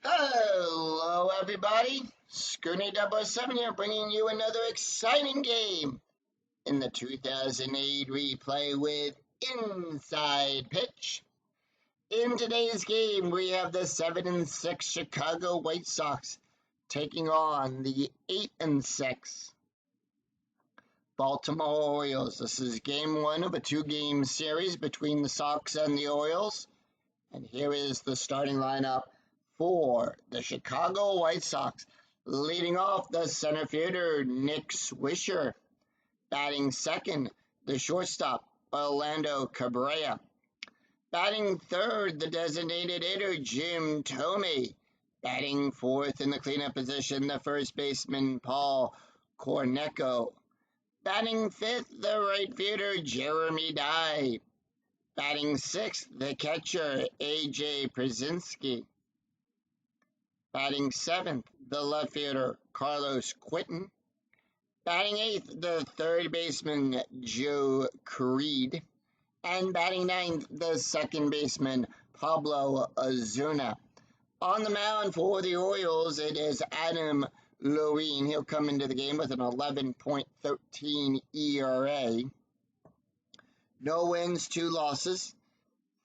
Hello, everybody. Scooty 007 here, bringing you another exciting game in the 2008 replay with Inside Pitch. In today's game, we have the 7-6 Chicago White Sox taking on the 8-6 Baltimore Orioles. This is game one of a two-game series between the Sox and the Orioles. And here is the starting lineup for the Chicago White Sox. Leading off, the center fielder, Nick Swisher. Batting second, the shortstop, Orlando Cabrera. Batting third, the designated hitter, Jim Thome. Batting fourth in the cleanup position, the first baseman, Paul Corneco. Batting fifth, the right fielder, Jeremy Dye. Batting sixth, the catcher, A.J. Przinsky. Batting seventh, the left fielder, Carlos Quinton. Batting eighth, the third baseman, Joe Creed. And batting ninth, the second baseman, Pablo Ozuna. On the mound for the Orioles, it is Adam Loreen. He'll come into the game with an 11.13 ERA. No wins, 2 losses.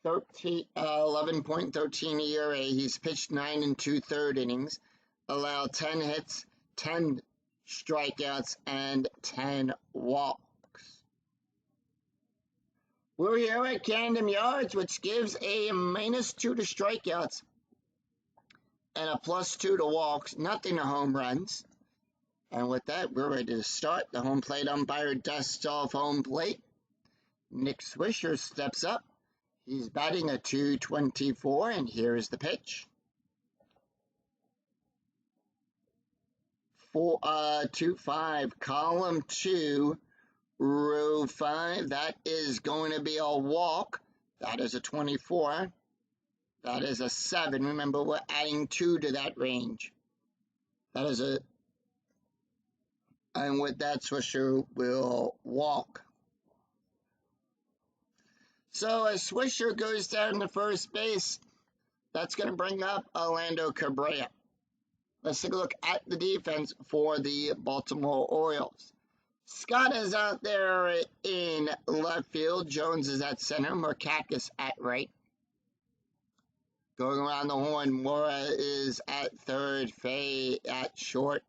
11.13 ERA. He's pitched 9 2/3 innings, allowed 10 hits, 10 strikeouts, and 10 walks. We're here at Camden Yards, which gives a -2 to strikeouts and a +2 to walks, nothing to home runs. And with that, we're ready to start. The home plate umpire dusts off home plate. Nick Swisher steps up. He's batting a .224, and here's the pitch. 2-5, column 2, row 5. That is going to be a walk. That is a 24. That is a 7. Remember, we're adding 2 to that range. That is a... And with that, Swisher will walk. So as Swisher goes down to first base, that's going to bring up Orlando Cabrera. Let's take a look at the defense for the Baltimore Orioles. Scott is out there in left field. Jones is at center. Markakis at right. Going around the horn, Mora is at third. Fay at short.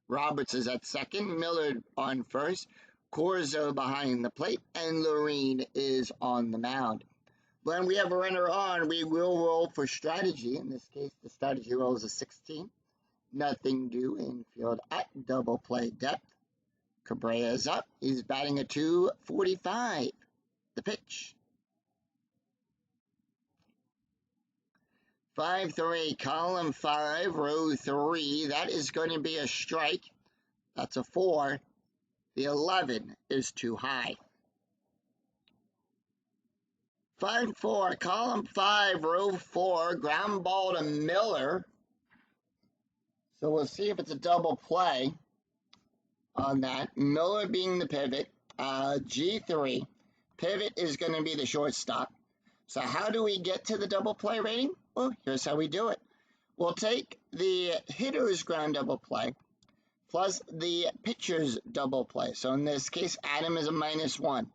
Roberts is at second. Millard on first. Corzo behind the plate, and Loreen is on the mound. When we have a runner on, we will roll for strategy. In this case, the strategy roll is a 16. Nothing due, infield at double play depth. Cabrera is up. He's batting a .245. The pitch. 5-3, column 5, row 3. That is going to be a strike. That's a 4. The 11 is too high. 5-4, column 5, row 4, ground ball to Miller. So we'll see if it's a double play on that. Miller being the pivot. G3. Pivot is going to be the shortstop. So how do we get to the double play rating? Well, here's how we do it. We'll take the hitter's ground double play plus the pitcher's double play. So in this case, Adam is a -1.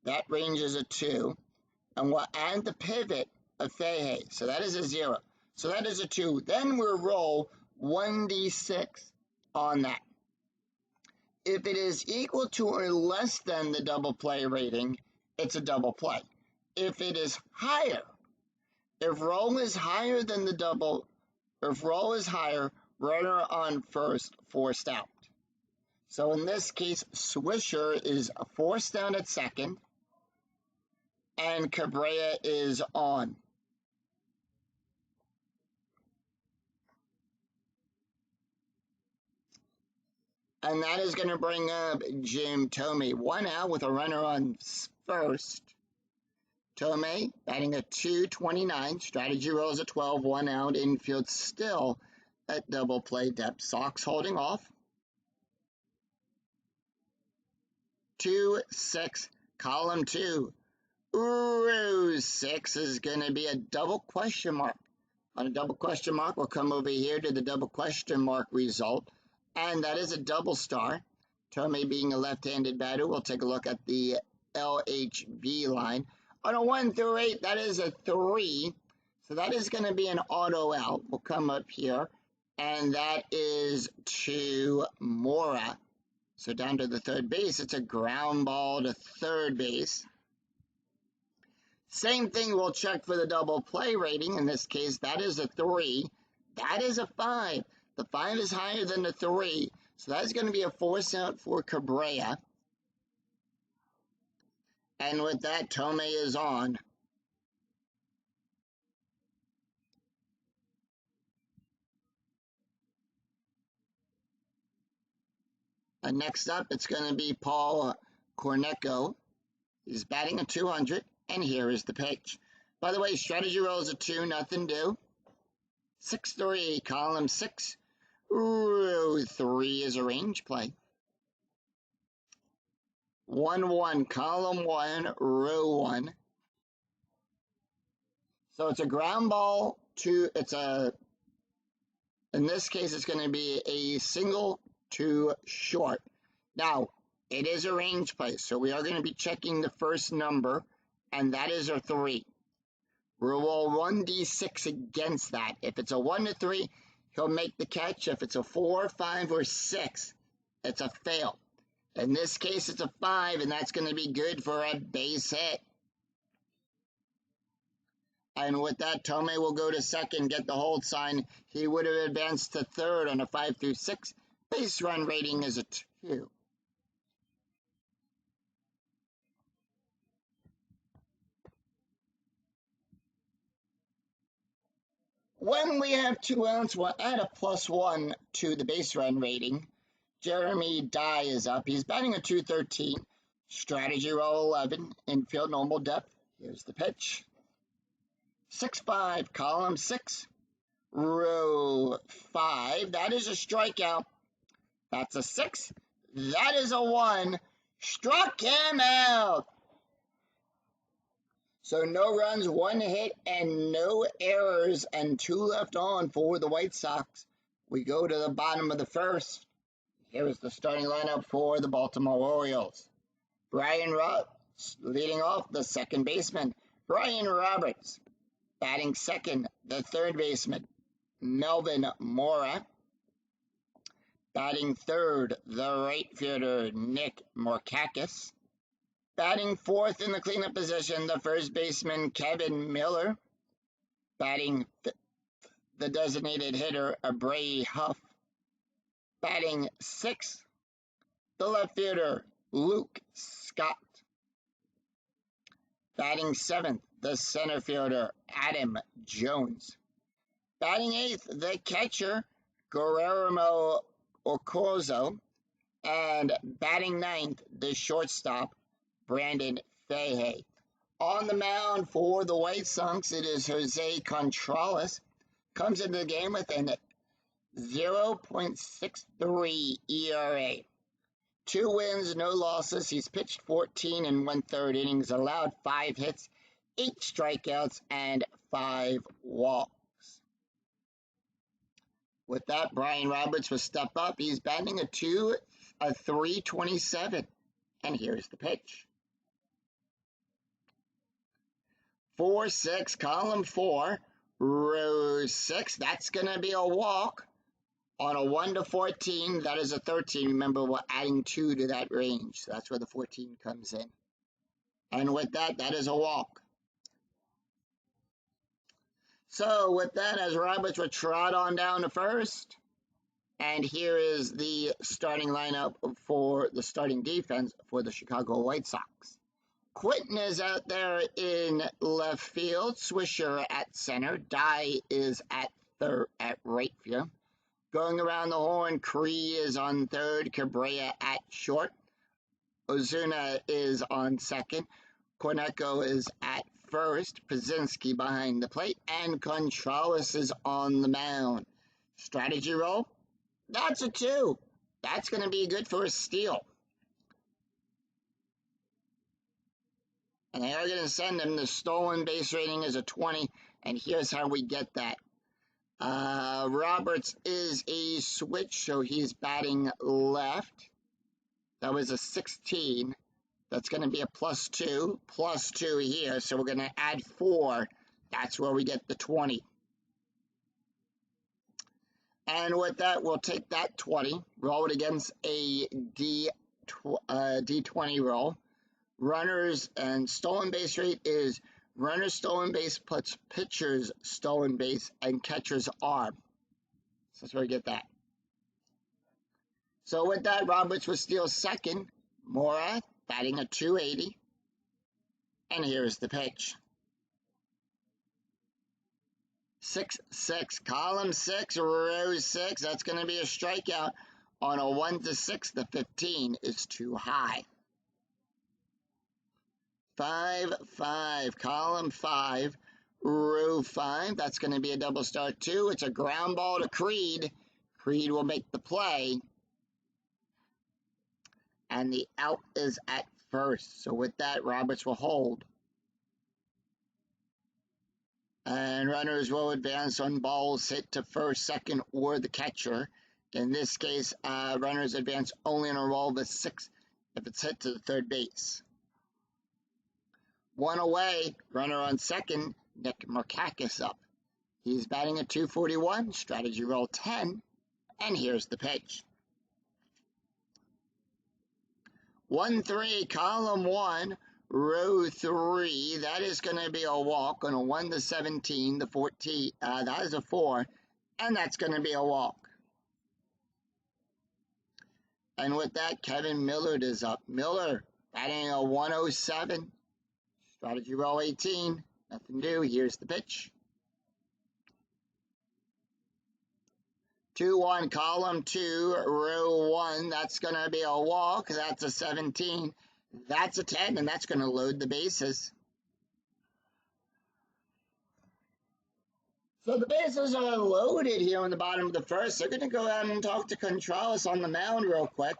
That range is a 2. And we'll add the pivot of Fahey. So that is a 0. So that is a 2. Then we'll roll 1d6 on that. If it is equal to or less than the double play rating, it's a double play. If it is higher, if roll is higher than the double, if roll is higher, runner on first, forced out. So in this case, Swisher is forced out at second, and Cabrera is on. And that is going to bring up Jim Thome. 1 out with a runner on first. Thome batting a .229. Strategy rolls a 12. 1 out. Infield still at double play depth. Sox holding off. 2-6, column 2. Row 6 is going to be a double question mark. On a double question mark, we'll come over here to the double question mark result, and that is a double star. Tomei being a left-handed batter, we'll take a look at the LHB line. On a 1 through 8, that is a 3, so that is going to be an auto out. We'll come up here, and that is to Mora. So down to the third base, it's a ground ball to third base. Same thing, we'll check for the double play rating. In this case, that is a 3. That is a 5. The 5 is higher than the 3. So that's going to be a force out for Cabrera. And with that, Tomei is on. And next up, it's going to be Paul Corneco. He's batting a 200. And here is the pitch. By the way, strategy rolls a 2, nothing due. 6-3, column 6. Row 3 is a range play. 1-1, column 1, row 1. So it's a ground ball to, in this case, it's going to be a single to short. Now, it is a range play, so we are going to be checking the first number, and that is a 3. We'll roll 1d6 against that. If it's a 1 to 3, he'll make the catch. If it's a 4, 5, or 6, it's a fail. In this case, it's a 5, and that's going to be good for a base hit. And with that, Tomei will go to second, get the hold sign. He would have advanced to third on a 5 through 6. Base run rating is a 2. When we have 2 outs, we'll add a +1 to the base run rating. Jeremy Dye is up. He's batting a 213. Strategy roll 11. Infield normal depth. Here's the pitch. 6-5, column 6, row 5. That is a strikeout. That's a 6. That is a 1. Struck him out. So no runs, 1 hit, and no errors, and 2 left on for the White Sox. We go to the bottom of the first. Here is the starting lineup for the Baltimore Orioles. Brian Roberts leading off, the second baseman. Brian Roberts batting second, the third baseman. Melvin Mora. Batting third, the right fielder, Nick Morkakis. Batting fourth in the cleanup position, the first baseman, Kevin Miller. Batting fifth, the designated hitter, Bray Huff. Batting sixth, the left fielder, Luke Scott. Batting seventh, the center fielder, Adam Jones. Batting eighth, the catcher, Guillermo Ocorzo. And batting ninth, the shortstop, Brandon Fahey. On the mound for the White Sox, it is Jose Contreras. Comes into the game with an 0.63 ERA. 2 wins, no losses. He's pitched 14 and 1/3 innings, allowed 5 hits, 8 strikeouts, and 5 walks. With that, Brian Roberts will step up. He's batting a 327. And here's the pitch. 4-6, column 4, row 6. That's going to be a walk. On a 1 to 14, that is a 13. Remember, we're adding 2 to that range. So that's where the 14 comes in. And with that, that is a walk. So with that, as Roberts will trot on down to first. And here is the starting lineup for the starting defense for the Chicago White Sox. Quinton is out there in left field. Swisher at center. Dye is at right field. Going around the horn, Cree is on third. Cabrera at short. Ozuna is on second. Corneco is at first. Pazinski behind the plate. And Contreras is on the mound. Strategy roll. That's a 2. That's going to be good for a steal. And they are going to send him. The stolen base rating is a 20. And here's how we get that. Roberts is a switch, so he's batting left. That was a 16. That's going to be a +2 here. So we're going to add 4. That's where we get the 20. And with that, we'll take that 20, roll it against a D20 roll. Runners and stolen base rate is runner's stolen base plus pitcher's stolen base and catcher's arm. So that's where we get that. So with that, Roberts will steal second. Mora batting a 280. And here's the pitch. 6-6, column 6, row 6. That's going to be a strikeout on a 1-6. The 15 is too high. 5-5, column 5, row 5. That's going to be a double start too. It's a ground ball to Creed. Creed will make the play. And the out is at first. So with that, Roberts will hold. And runners will advance on balls hit to first, second, or the catcher. In this case, runners advance only on a roll with 6 if it's hit to the third base. 1 away, runner on second, Nick Markakis up. He's batting a 241, strategy roll 10, and here's the pitch. 1-3, column 1, row 3. That is going to be a walk on a 1-17, the 14. That is a 4, and that's going to be a walk. And with that, Kevin Millard is up. Miller batting a 107. Strategy roll 18. Nothing new. Here's the pitch. 2-1, column 2, row 1. That's going to be a walk. That's a 17. That's a 10, and that's going to load the bases. So the bases are loaded here in the bottom of the first. They're going to go out and talk to Contralis on the mound real quick.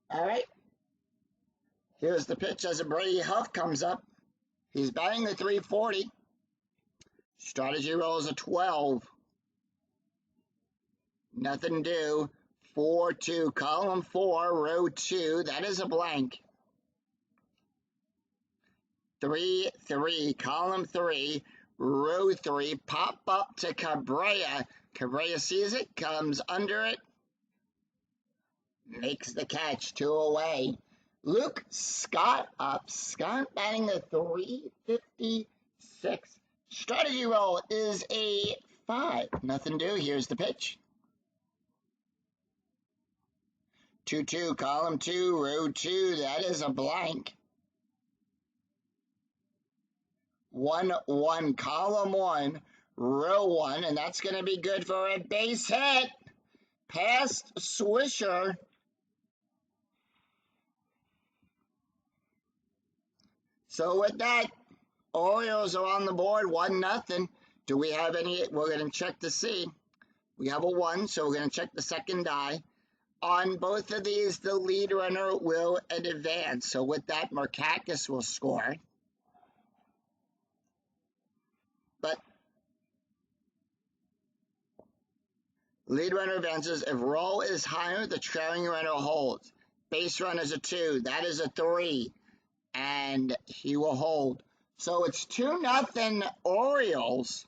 All right. Here's the pitch as a Brady Huff comes up. He's batting the 340. Strategy rolls a 12. Nothing due. 4-2, column 4, row 2. That is a blank. 3-3, column 3, row 3. Pop up to Cabrera. Cabrera sees it, comes under it, makes the catch. 2 away. Luke Scott up. Scott batting the 356. Strategy roll is a 5. Nothing due. Here's the pitch. 2-2, column 2, row 2. That is a blank. 1-1, column 1, row 1. And that's going to be good for a base hit. Past Swisher. So with that, Orioles are on the board, 1-0. Do we have any? We're going to check to see. We have a 1, so we're going to check the second die. On both of these, the lead runner will advance. So with that, Markakis will score. But lead runner advances. If roll is higher, the trailing runner holds. Base run is a 2. That is a 3. And he will hold. So it's 2-0 Orioles.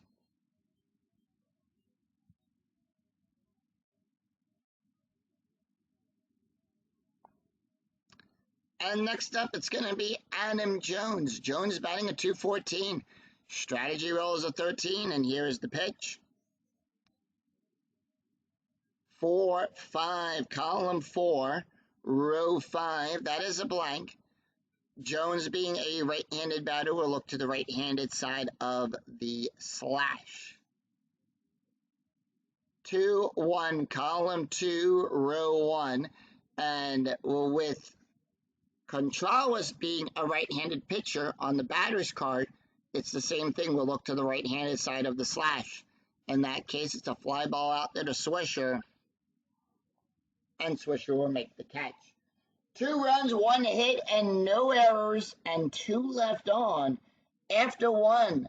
And next up, it's going to be Adam Jones. Jones batting a 214. Strategy roll is a 13, and here's the pitch. 4-5, column 4, row 5. That is a blank. Jones, being a right-handed batter, will look to the right-handed side of the slash. 2-1, column 2, row 1. And with Contralis being a right-handed pitcher on the batter's card, it's the same thing. We'll look to the right-handed side of the slash. In that case, it's a fly ball out there to Swisher, and Swisher will make the catch. 2 runs, 1 hit, and no errors, and 2 left on. After 1,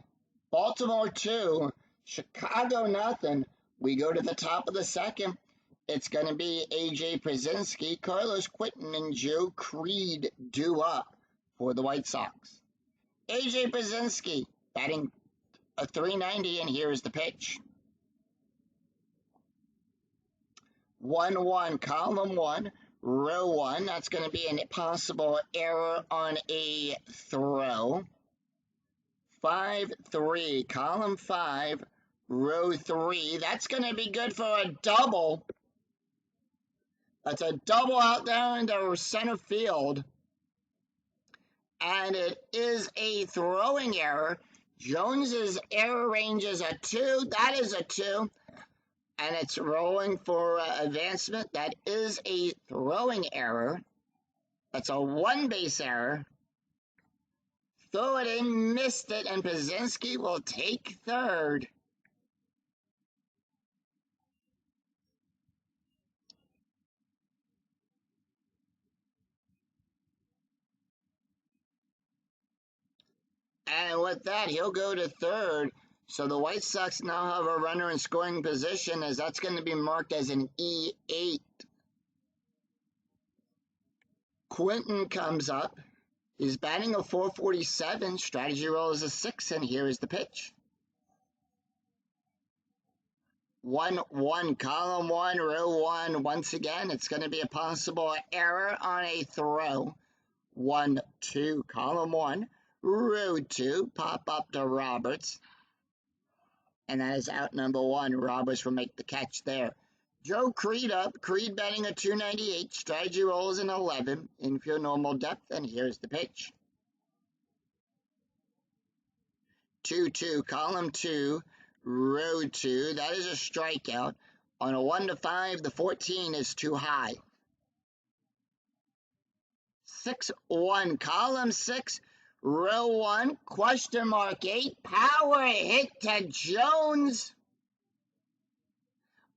Baltimore 2, Chicago nothing. We go to the top of the second. It's going to be A.J. Przinsky, Carlos Quentin, and Joe Creed due up for the White Sox. A.J. Przinsky batting a .390, and here's the pitch. 1-1, column 1, row 1. That's going to be a possible error on a throw. 5-3, column 5, row 3. That's going to be good for a double. That's a double out there into center field. And it is a throwing error. Jones's error range is a 2. That is a 2. And it's rolling for advancement. That is a throwing error. That's a 1 base error. Throw it in, missed it, and Przinsky will take third. And with that, he'll go to third. So the White Sox now have a runner in scoring position, as that's going to be marked as an E8. Quentin comes up. He's batting a .447. Strategy roll is a 6, and here is the pitch. 1-1, column 1, row 1. Once again, it's going to be a possible error on a throw. 1-2, column 1, row 2. Pop up to Roberts. And that is out number 1. Roberts will make the catch there. Joe Creed up. Creed batting a .298. Strategy roll is an 11. Infield normal depth, and here's the pitch. 2-2, column 2, row 2. That is a strikeout. On a 1-5, the 14 is too high. 6-1, column 6, row 1, question mark 8. Power hit to Jones.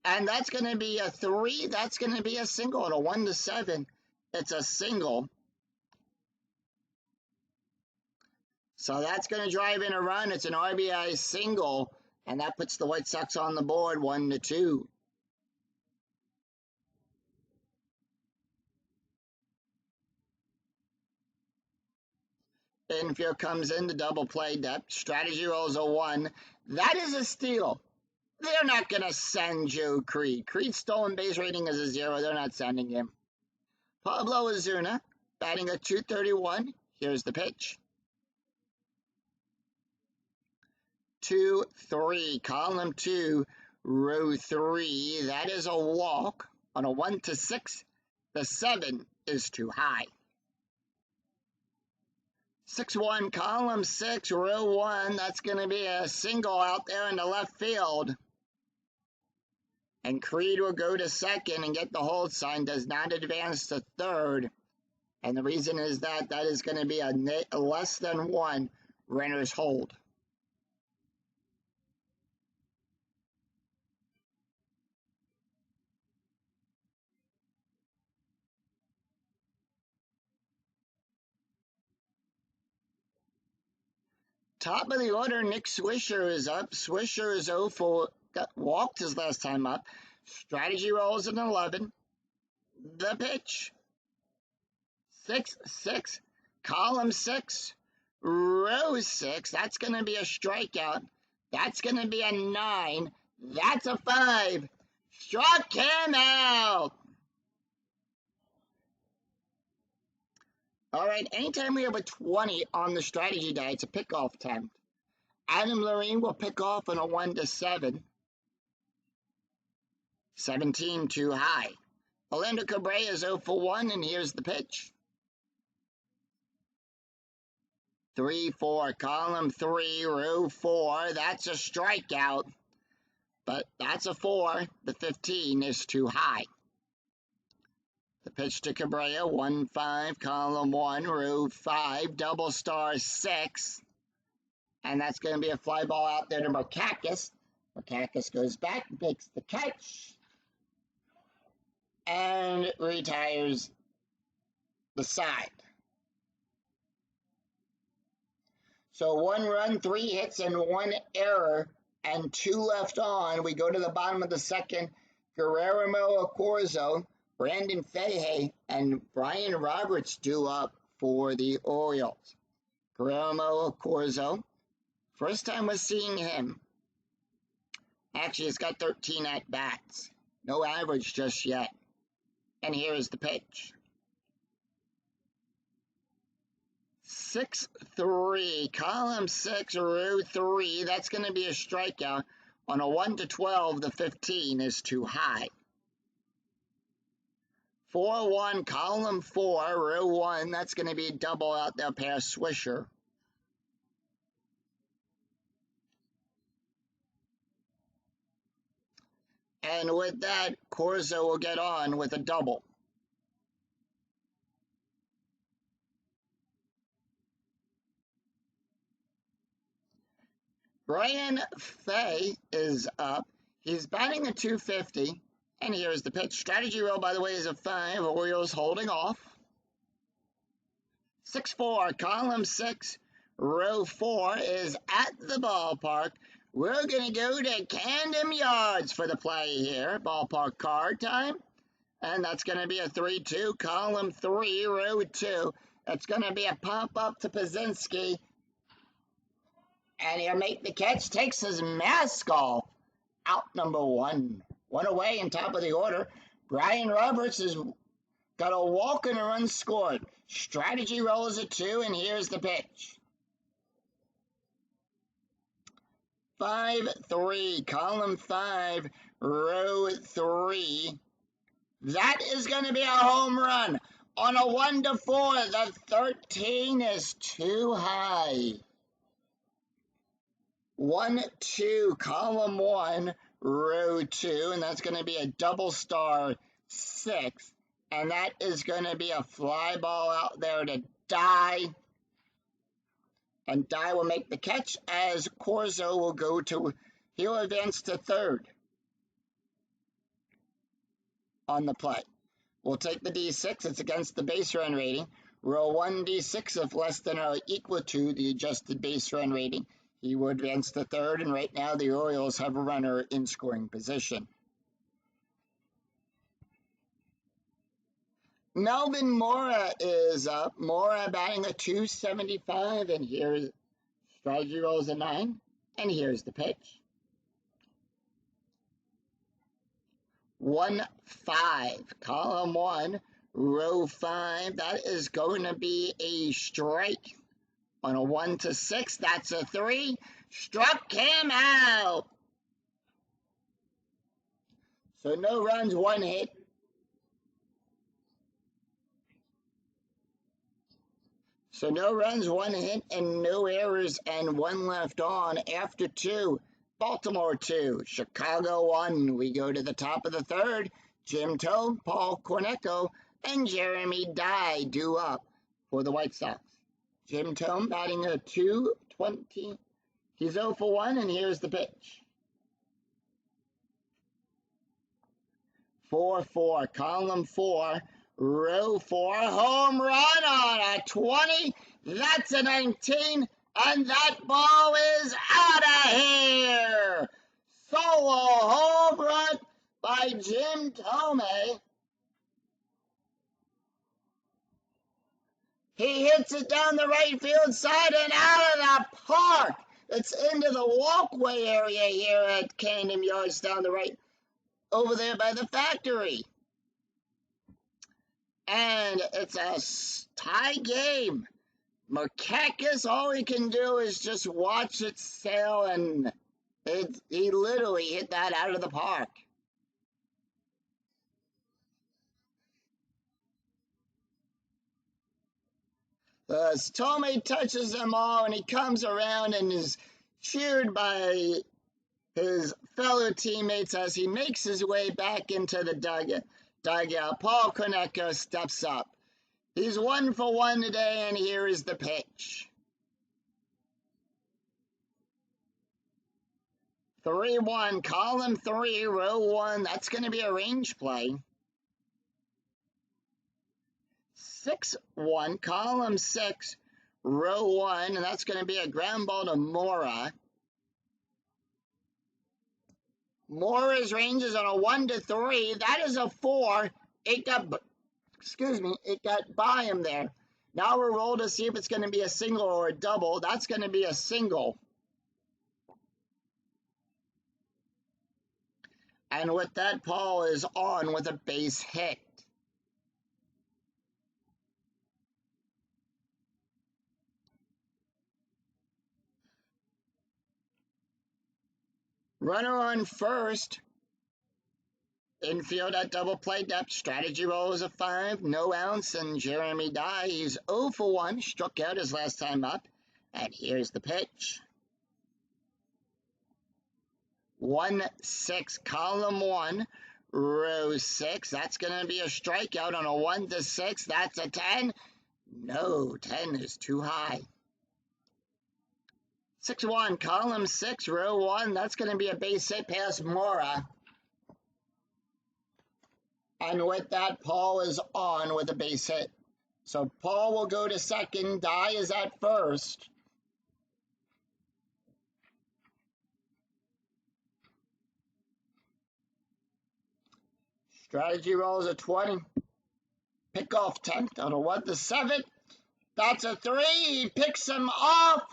And that's going to be a 3. That's going to be a single. On a 1-7, it's a single. So that's going to drive in a run. It's an RBI single, and that puts the White Sox on the board 1-2. Infield comes in to double play depth. Strategy rolls a 1. That is a steal. They're not going to send Joe Creed. Creed's stolen base rating is a 0. They're not sending him. Pablo Ozuna batting a .231. Here's the pitch. 2-3, column 2, row 3. That is a walk. On a 1-6, the 7 is too high. 6-1, column 6, row 1. That's going to be a single out there in the left field. And Creed will go to second and get the hold sign. Does not advance to third. And the reason is that is going to be a less than 1 runner's hold. Top of the order, Nick Swisher is up. Swisher is 0 walked his last time up. Strategy rolls an 11. The pitch. 6-6, column 6, row 6. That's going to be a strikeout. That's going to be a 9. That's a 5. Struck him out. All right, anytime we have a 20 on the strategy die, it's a pickoff attempt. Adam Lorine will pick off on a 1-7. 17 too high. Orlando Cabrera is 0 for 1, and here's the pitch. 3-4, column 3, row 4. That's a strikeout, but that's a 4. The 15 is too high. The pitch to Cabrera, 1-5, column 1, row 5, double star 6. And that's going to be a fly ball out there to Markakis. Markakis goes back, makes the catch, and retires the side. So 1 run, 3 hits, and 1 error, and 2 left on. We go to the bottom of the second. Guillermo Corzo, Brandon Fahey, and Brian Roberts due up for the Orioles. Guillermo Corzo, first time we're seeing him. Actually, he's got 13 at-bats. No average just yet. And here is the pitch. 6-3, column 6, row 3. That's going to be a strikeout. On a 1-12, the 15 is too high. 4-1, column 4, row 1. That's going to be a double out there past Swisher. And with that, Corzo will get on with a double. Brian Fay is up. He's batting a .250. And here's the pitch. Strategy roll, by the way, is a 5. Orioles holding off. 6-4, column 6, row 4 is at the ballpark. We're going to go to Camden Yards for the play here. Ballpark card time. And that's going to be a 3-2, column 3, row 2. That's going to be a pop-up to Pazinski. And he'll make the catch, takes his mask off. Out number 1. 1 away in top of the order. Brian Roberts has got a walk and a run scored. Strategy roll is a 2, and here's the pitch. 5-3, column 5, row 3. That is going to be a home run. On a 1-4, the 13 is too high. 1-2, column 1, row 2, and that's going to be a double star 6, and that is going to be a fly ball out there to Die. And Die will make the catch as Corzo will go to, he'll advance to third on the play. We'll take the D6, it's against the base run rating. Roll 1 D6 if less than or equal to the adjusted base run rating. He will advance to third, and right now the Orioles have a runner in scoring position. Melvin Mora is up. Mora batting a .275, and here's strategy rolls a 9, and here's the pitch. 1-5, column 1, row 5. That is going to be a strike. On a 1-6, that's a 3. Struck him out. So no runs, 1 hit. So no runs, 1 hit, and no errors, and 1 left on after 2. Baltimore 2, Chicago 1. We go to the top of the third. Jim Toe, Paul Cornecco, and Jeremy Dye due up for the White Sox. Jim Toe batting a .220. He's 0 for 1, and here's the pitch. 4-4, column 4, row 4, home run on a 20. That's a 19, and that ball is out of here. Solo home run by Jim Thome. He hits it down the right field side and out of the park. It's into the walkway area here at Camden Yards down the right, over there by the factory. And it's a tie game. Markakis, all he can do is just watch it sail, and he literally hit that out of the park. Thome touches them all, and he comes around and is cheered by his fellow teammates as he makes his way back into the dugout. Paul Cornecco steps up. He's 1 for 1 today, and here is the pitch. 3-1, column 3, row 1. That's going to be a range play. 6-1, column 6, row 1, and that's going to be a ground ball to Mora. Mora's ranges on a 1 to 3. That is a 4. It got by him there. Now we're roll to see if it's going to be a single or a double. That's going to be a single. And with that, Paul is on with a base hit. Runner on first. Infield at double play depth. Strategy roll is a 5. No outs, and Jeremy Dye, he's 0 for 1. Struck out his last time up. And here's the pitch. 1-6, column 1, row 6. That's going to be a strikeout on a 1 to 6. That's a 10. No, 10 is too high. 6-1, column 6, row 1. That's going to be a base hit past Mora. And with that, Paul is on with a base hit. So Paul will go to second. Dye is at first. Strategy rolls a 20. Pick off 10th on a 1 to 7. That's a 3. He picks him off.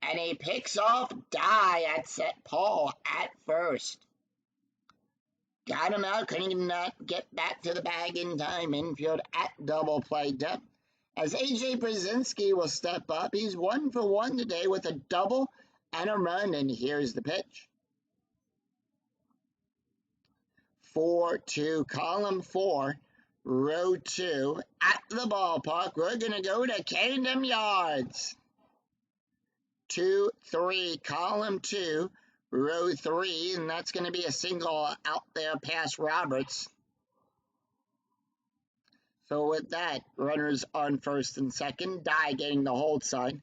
And he picks off Dye at set. Paul at first. Got him out. Couldn't not get back to the bag in time. Infield at double play depth. As A.J. Brzezinski will step up. He's 1 for 1 today with a double and a run. And here's the pitch. 4-2, column 4, row 2, at the ballpark. We're going to go to Camden Yards. 2-3, column 2, row 3, and that's going to be a single out there past Roberts. So with that, runners on first and second. Dye getting the hold sign.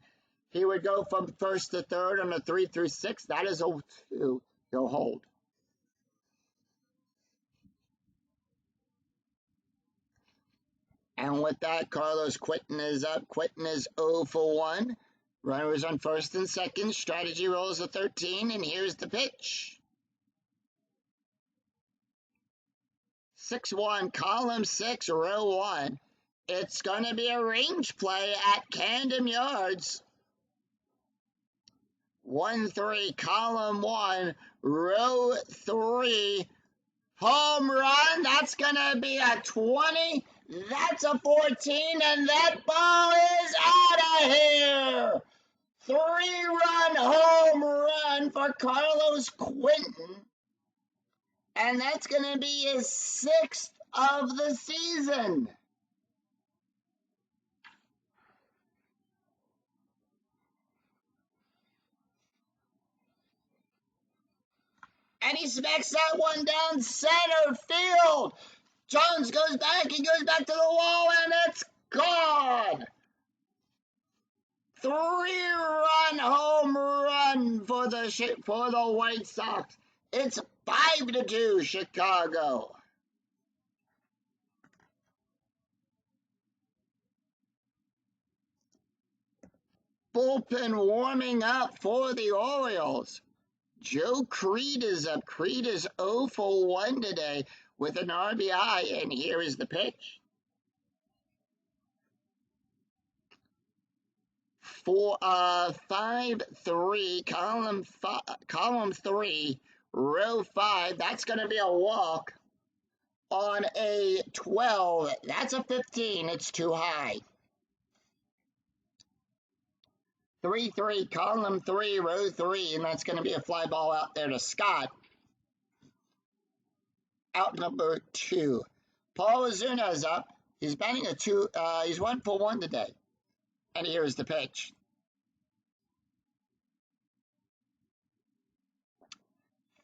He would go from first to third on a 3 through 6. That is 0-2. He'll hold. And with that, Carlos Quinton is up. Quinton is 0 for 1. Runners on first and second. Strategy rolls a 13, and here's the pitch. 6-1, column 6, row 1. It's going to be a range play at Camden Yards. 1-3, column 1, row 3. Home run. That's going to be a 20. That's a 14, and that ball is out of here. 3-run home run for Carlos Quinton. And that's going to be his 6th of the season. And he smacks that one down center field. Jones goes back, he goes back to the wall, and it's gone. 3-run home run for the White Sox. It's 5-2 Chicago. Bullpen warming up for the Orioles. Joe Creed is up. Creed is 0 for 1 today with an RBI, and here is the pitch. 5-3, column 3, row 5. That's going to be a walk on a 12. That's a 15. It's too high. 3-3, column 3, row 3, and that's going to be a fly ball out there to Scott. Out number 2. Paul Ozuna is up. He's batting a 2. He's 1 for 1 today. And here's the pitch.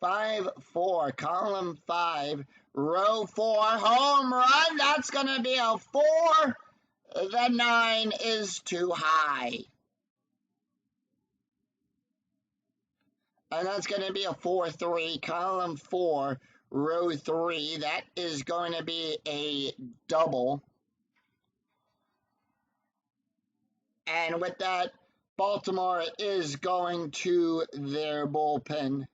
5-4, column 5, row 4, home run. That's going to be a 4. The 9 is too high. And that's going to be a 4-3, column 4, row 3. That is going to be a double. And with that, Baltimore is going to their bullpen.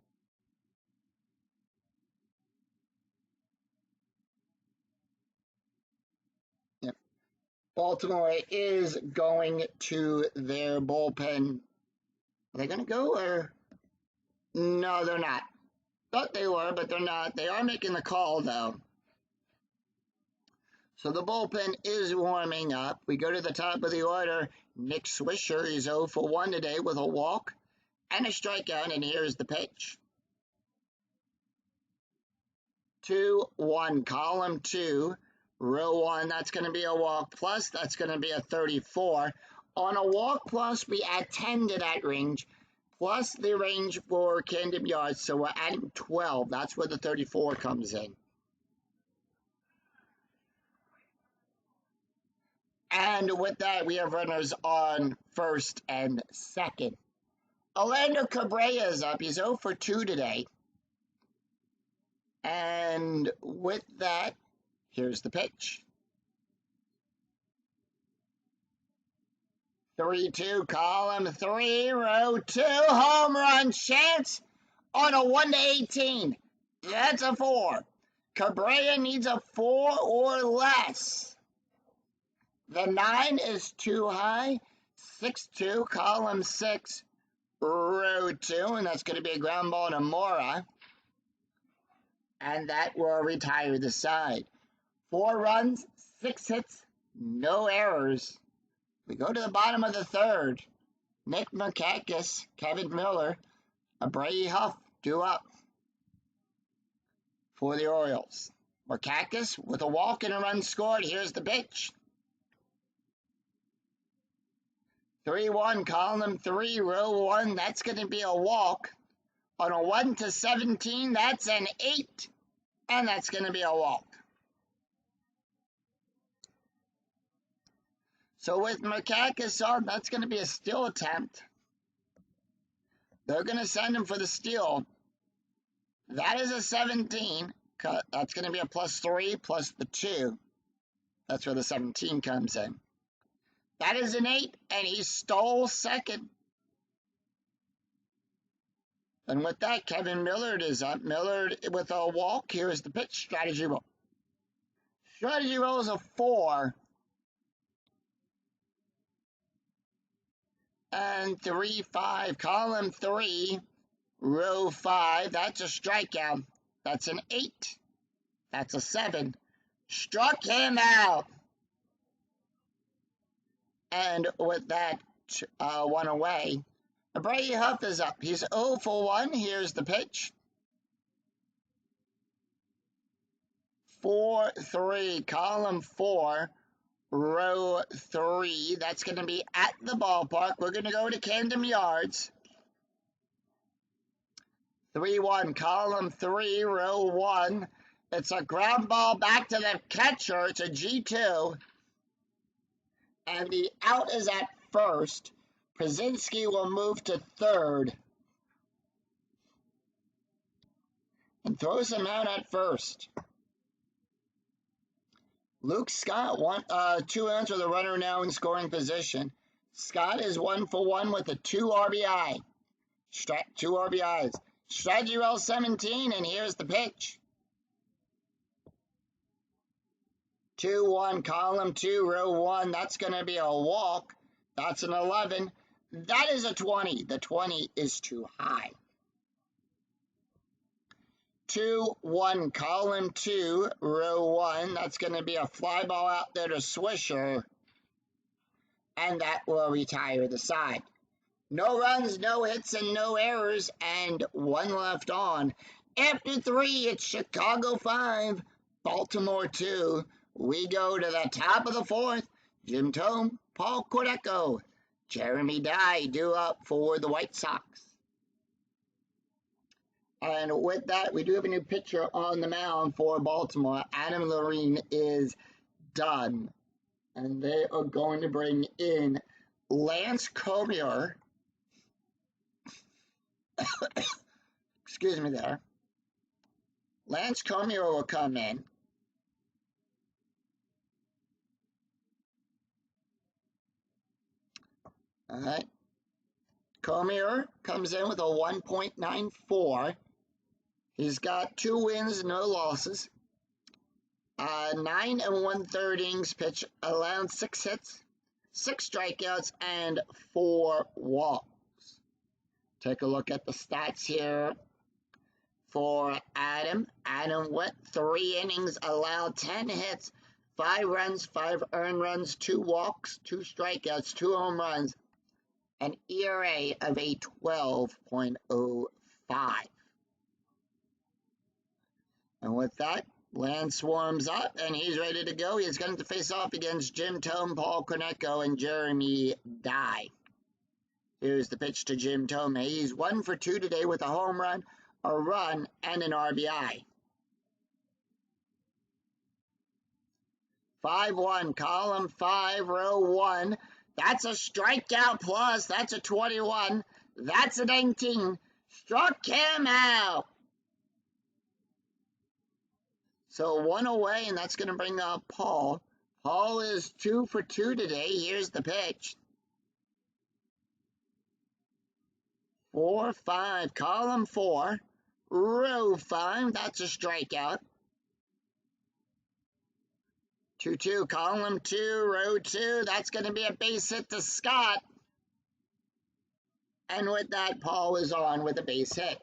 Yep. Baltimore is going to their bullpen. Are they going to go or? No, they're not. Thought they were, but they're not. They are making the call, though. So the bullpen is warming up. We go to the top of the order. Nick Swisher is 0 for 1 today with a walk and a strikeout, and here's the pitch. 2-1, column 2, row 1. That's going to be a walk plus. That's going to be a 34. On a walk plus, we add 10 to that range, plus the range for Camden Yards. So we're adding 12. That's where the 34 comes in. And with that, we have runners on first and second. Orlando Cabrera is up. He's 0 for 2 today. And with that, here's the pitch. 3-2, column 3, row 2, home run chance on a 1-18. That's a 4. Cabrera needs a 4 or less. The 9 is too high. 6-2, column 6, row 2, and that's going to be a ground ball to Mora. And that will retire the side. 4 runs, 6 hits, no errors. We go to the bottom of the third. Nick Markakis, Kevin Miller, Brady Huff due up for the Orioles. Markakis with a walk and a run scored. Here's the pitch. 3-1, column 3, row 1. That's going to be a walk. On a 1-17, that's an 8. And that's going to be a walk. So with Markakis on, that's going to be a steal attempt. They're going to send him for the steal. That is a 17. That's going to be a +3 plus the 2. That's where the 17 comes in. That is an 8, and he stole second. And with that, Kevin Millard is up. Millard with a walk. Here's the pitch. Strategy roll. Strategy roll is a 4. And 3-5, column 3, row 5. That's a strikeout. That's an 8. That's a 7. Struck him out. And with that, 1 away. Brady Huff is up. He's 0 for 1. Here's the pitch. 4-3, column 4, row 3. That's going to be at the ballpark. We're going to go to Camden Yards. 3-1, column 3, row 1. It's a ground ball back to the catcher. It's a G2. And the out is at first. Przinski will move to third. And throws him out at first. Luke Scott, 2 outs with a runner now in scoring position. Scott is 1 for 1 with a 2 RBI. 2 RBIs. Strategy roll 17, and here's the pitch. 2-1, column 2, row 1. That's going to be a walk. That's an 11. That is a 20. The 20 is too high. 2-1, column 2, row 1. That's going to be a fly ball out there to Swisher. And that will retire the side. No runs, no hits, and no errors, and 1 left on. After 3, it's Chicago 5, Baltimore 2. We go to the top of the 4th. Jim Thome, Paul Cordeco, Jeremy Dye due up for the White Sox. And with that, we do have a new pitcher on the mound for Baltimore. Adam Loreen is done. And they are going to bring in Lance Comier. Excuse me there. Lance Comier will come in. All right. Comier comes in with a 1.94. He's got 2 wins, no losses. 9 1/3 innings pitch, allowed 6 hits, 6 strikeouts, and 4 walks. Take a look at the stats here for Adam. Adam went 3 innings, allowed 10 hits, 5 runs, 5 earned runs, 2 walks, 2 strikeouts, 2 home runs, an ERA of a 12.05. And with that, Lance warms up, and he's ready to go. He's going to face off against Jim Thome, Paul Cornetto, and Jeremy Dye. Here's the pitch to Jim Thome. He's 1 for 2 today with a home run, a run, and an RBI. 5-1, column 5, row 1. That's a strikeout plus. That's a 21. That's a 19. Struck him out. So 1 away, and that's going to bring up Paul. Paul is 2 for 2 today. Here's the pitch. 4-5, column 4, row 5. That's a strikeout. 2-2, column 2, row 2. That's going to be a base hit to Scott. And with that, Paul is on with a base hit.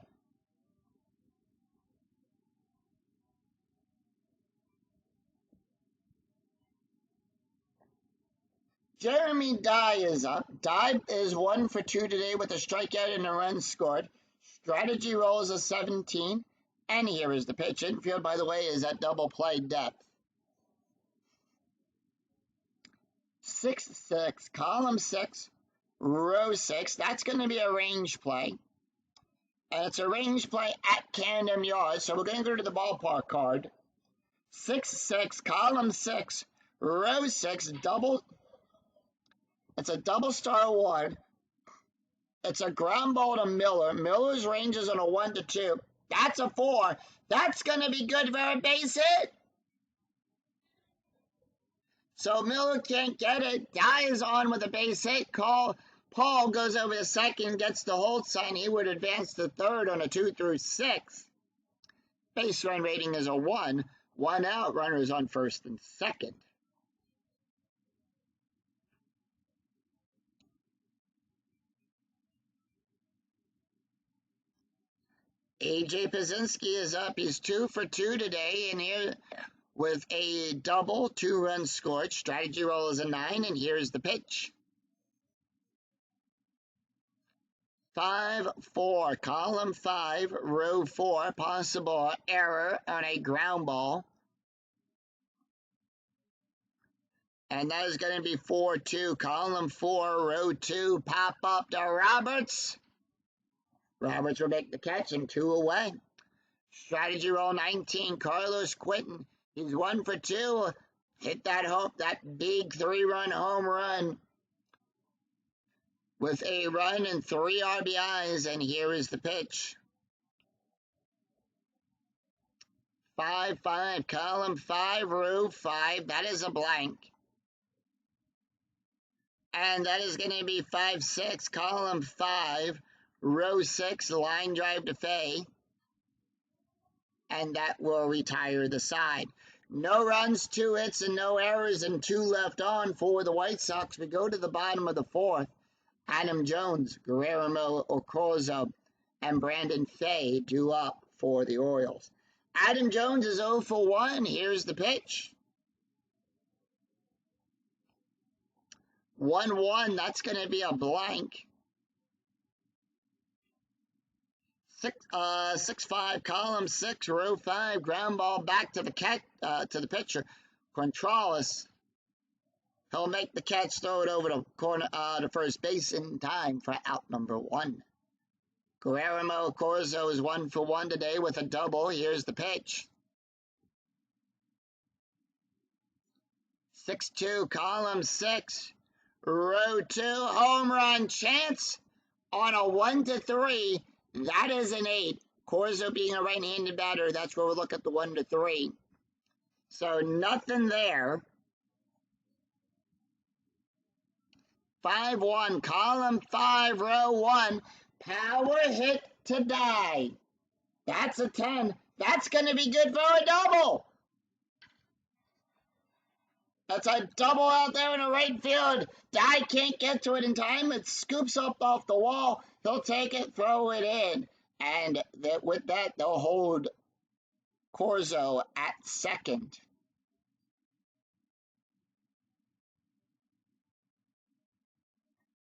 Jeremy Dye is up. Dye is 1 for 2 today with a strikeout and a run scored. Strategy roll is a 17. And here is the pitch. Infield, by the way, is at double play depth. 6-6, column 6, row 6. That's going to be a range play. And it's a range play at Camden Yards. So we're going to go to the ballpark card. 6-6, column 6, row 6, double. It's a double star award. It's a ground ball to Miller. Miller's range is on a 1-2. That's a 4. That's going to be good for a base hit. So Miller can't get it. Dye is on with a base hit. Paul goes over to second, gets the hold sign. He would advance to third on a 2 through 6. Base run rating is a 1. 1 out. Runners on first and second. A.J. Pazinski is up. He's 2 for 2 today, and here with a double, 2 runs scored. Strategy roll is a 9, and here's the pitch. 5-4, column 5, row 4, possible error on a ground ball. And that is going to be 4-2, column 4, row 2, pop up to Roberts. Roberts will make the catch and 2 away. Strategy roll 19, Carlos Quinton. He's 1 for 2. Hit that big 3-run home run with a run and 3 RBIs, and here is the pitch. 5-5, column 5, row 5. That is a blank. And that is going to be 5-6, column 5, row 6, line drive to Fay. And that will retire the side. No runs, 2 hits, and no errors, and 2 left on for the White Sox. We go to the bottom of the 4th. Adam Jones, Guillermo Ocorzo, and Brandon Fay due up for the Orioles. Adam Jones is 0 for 1. Here's the pitch. 1-1. That's going to be a blank. 6-5, column 6, row 5, ground ball back to the pitcher. Contralis. He'll make the catch, throw it over to first base in time for out number 1. Guillermo Corzo is 1 for 1 today with a double. Here's the pitch. 6-2, column 6, row 2, home run chance on a 1-3. That is an 8. Corzo being a right-handed batter, that's where we'll look at the 1-3. So nothing there. 5-1, column 5, row 1. Power hit to die. That's a 10. That's going to be good for a double. That's a double out there in the right field. Die can't get to it in time. It scoops up off the wall. They'll take it, throw it in. And with that, they'll hold Corzo at second.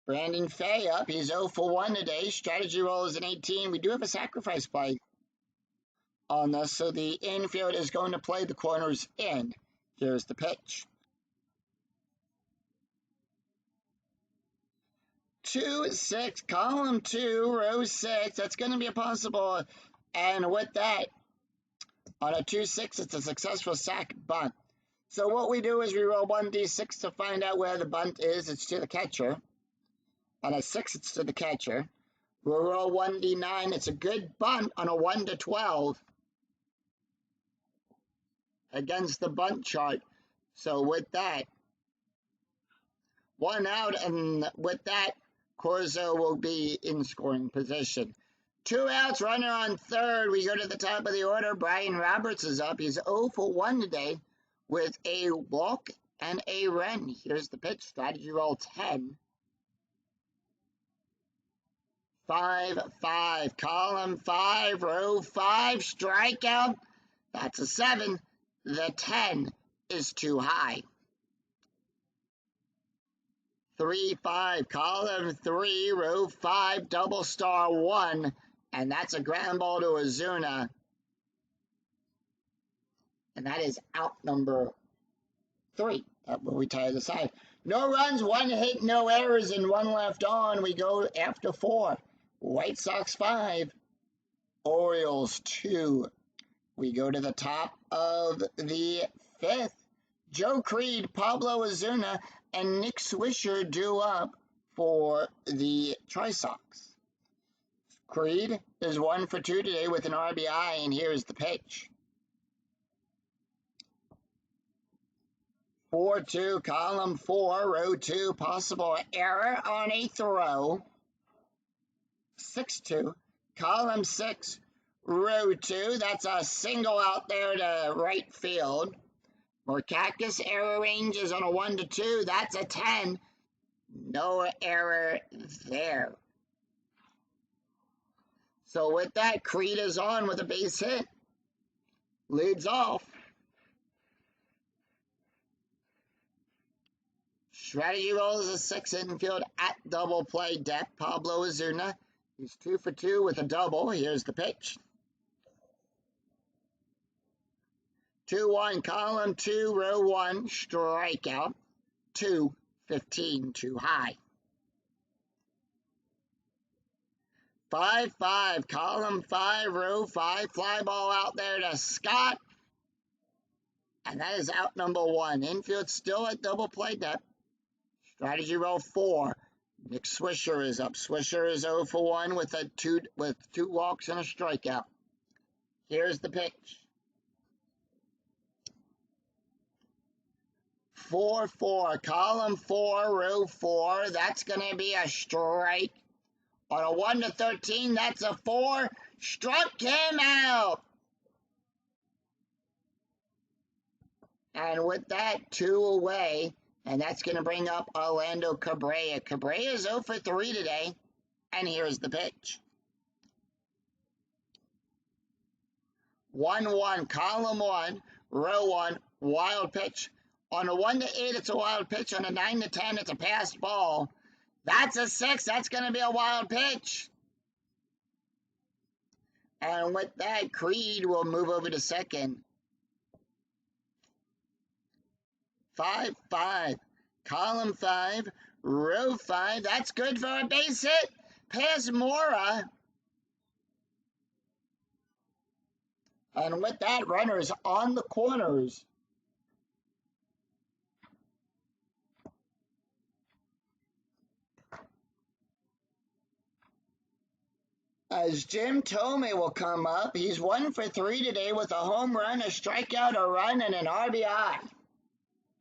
Brandon Fay up. He's 0 for 1 today. Strategy roll is an 18. We do have a sacrifice play on this, so the infield is going to play the corners in. Here's the pitch. 2-6, column 2, row 6. That's going to be a possible. And with that, on a 2-6, it's a successful sac bunt. So what we do is we roll 1d6 to find out where the bunt is. It's to the catcher. On a 6, it's to the catcher. We'll roll 1d9. It's a good bunt on a 1 to 12 against the bunt chart. So with that, 1 out, and with that, Corzo will be in scoring position. 2 outs, runner on third. We go to the top of the order. Brian Roberts is up. He's 0 for 1 today with a walk and a run. Here's the pitch. Strategy roll 10. 5-5, column 5, row 5, strikeout. That's a 7. The 10 is too high. 3-5, column 3, row 5, double star 1, and that's a ground ball to Ozuna. And that is out number 3. That will retire the side. No runs, 1 hit, no errors, and 1 left on. We go after 4. White Sox 5, Orioles 2. We go to the top of the 5th. Joe Creed, Pablo Ozuna, and Nick Swisher due up for the Tri-Sox. Creed is 1 for 2 today with an RBI, and here's the pitch. 4-2, column 4, row 2, possible error on a throw. 6-2, column 6, row 2, that's a single out there to right field. Morkakis error range is on a 1 to 2, that's a 10. No error there. So with that, Creed is on with a base hit. Leads off. Strategy rolls a 6 infield at double play depth. Pablo Ozuna. He's 2 for 2 with a double. Here's the pitch. 2-1, column 2, row 1, strikeout. 2-15, too high. 5-5, column 5, row 5, fly ball out there to Scott. And that is out number 1. Infield still at double play depth. Strategy roll 4. Nick Swisher is up. Swisher is 0 for 1 with 2 walks and a strikeout. Here's the pitch. 4-4, column 4, row 4. That's going to be a strike. On a 1 to 13, that's a 4. Struck him out. And with that, 2 away. And that's going to bring up Orlando Cabrera. Cabrera is 0 for 3 today. And here's the pitch. 1-1, column 1, row 1, wild pitch. On a 1 to 8, it's a wild pitch. On a 9 to 10, it's a passed ball. That's a 6. That's going to be a wild pitch. And with that, Creed will move over to second. 5-5, column 5, row 5. That's good for a base hit. Pass Mora. And with that, runners on the corners. As Jim Thome will come up, he's 1 for 3 today with a home run, a strikeout, a run, and an RBI.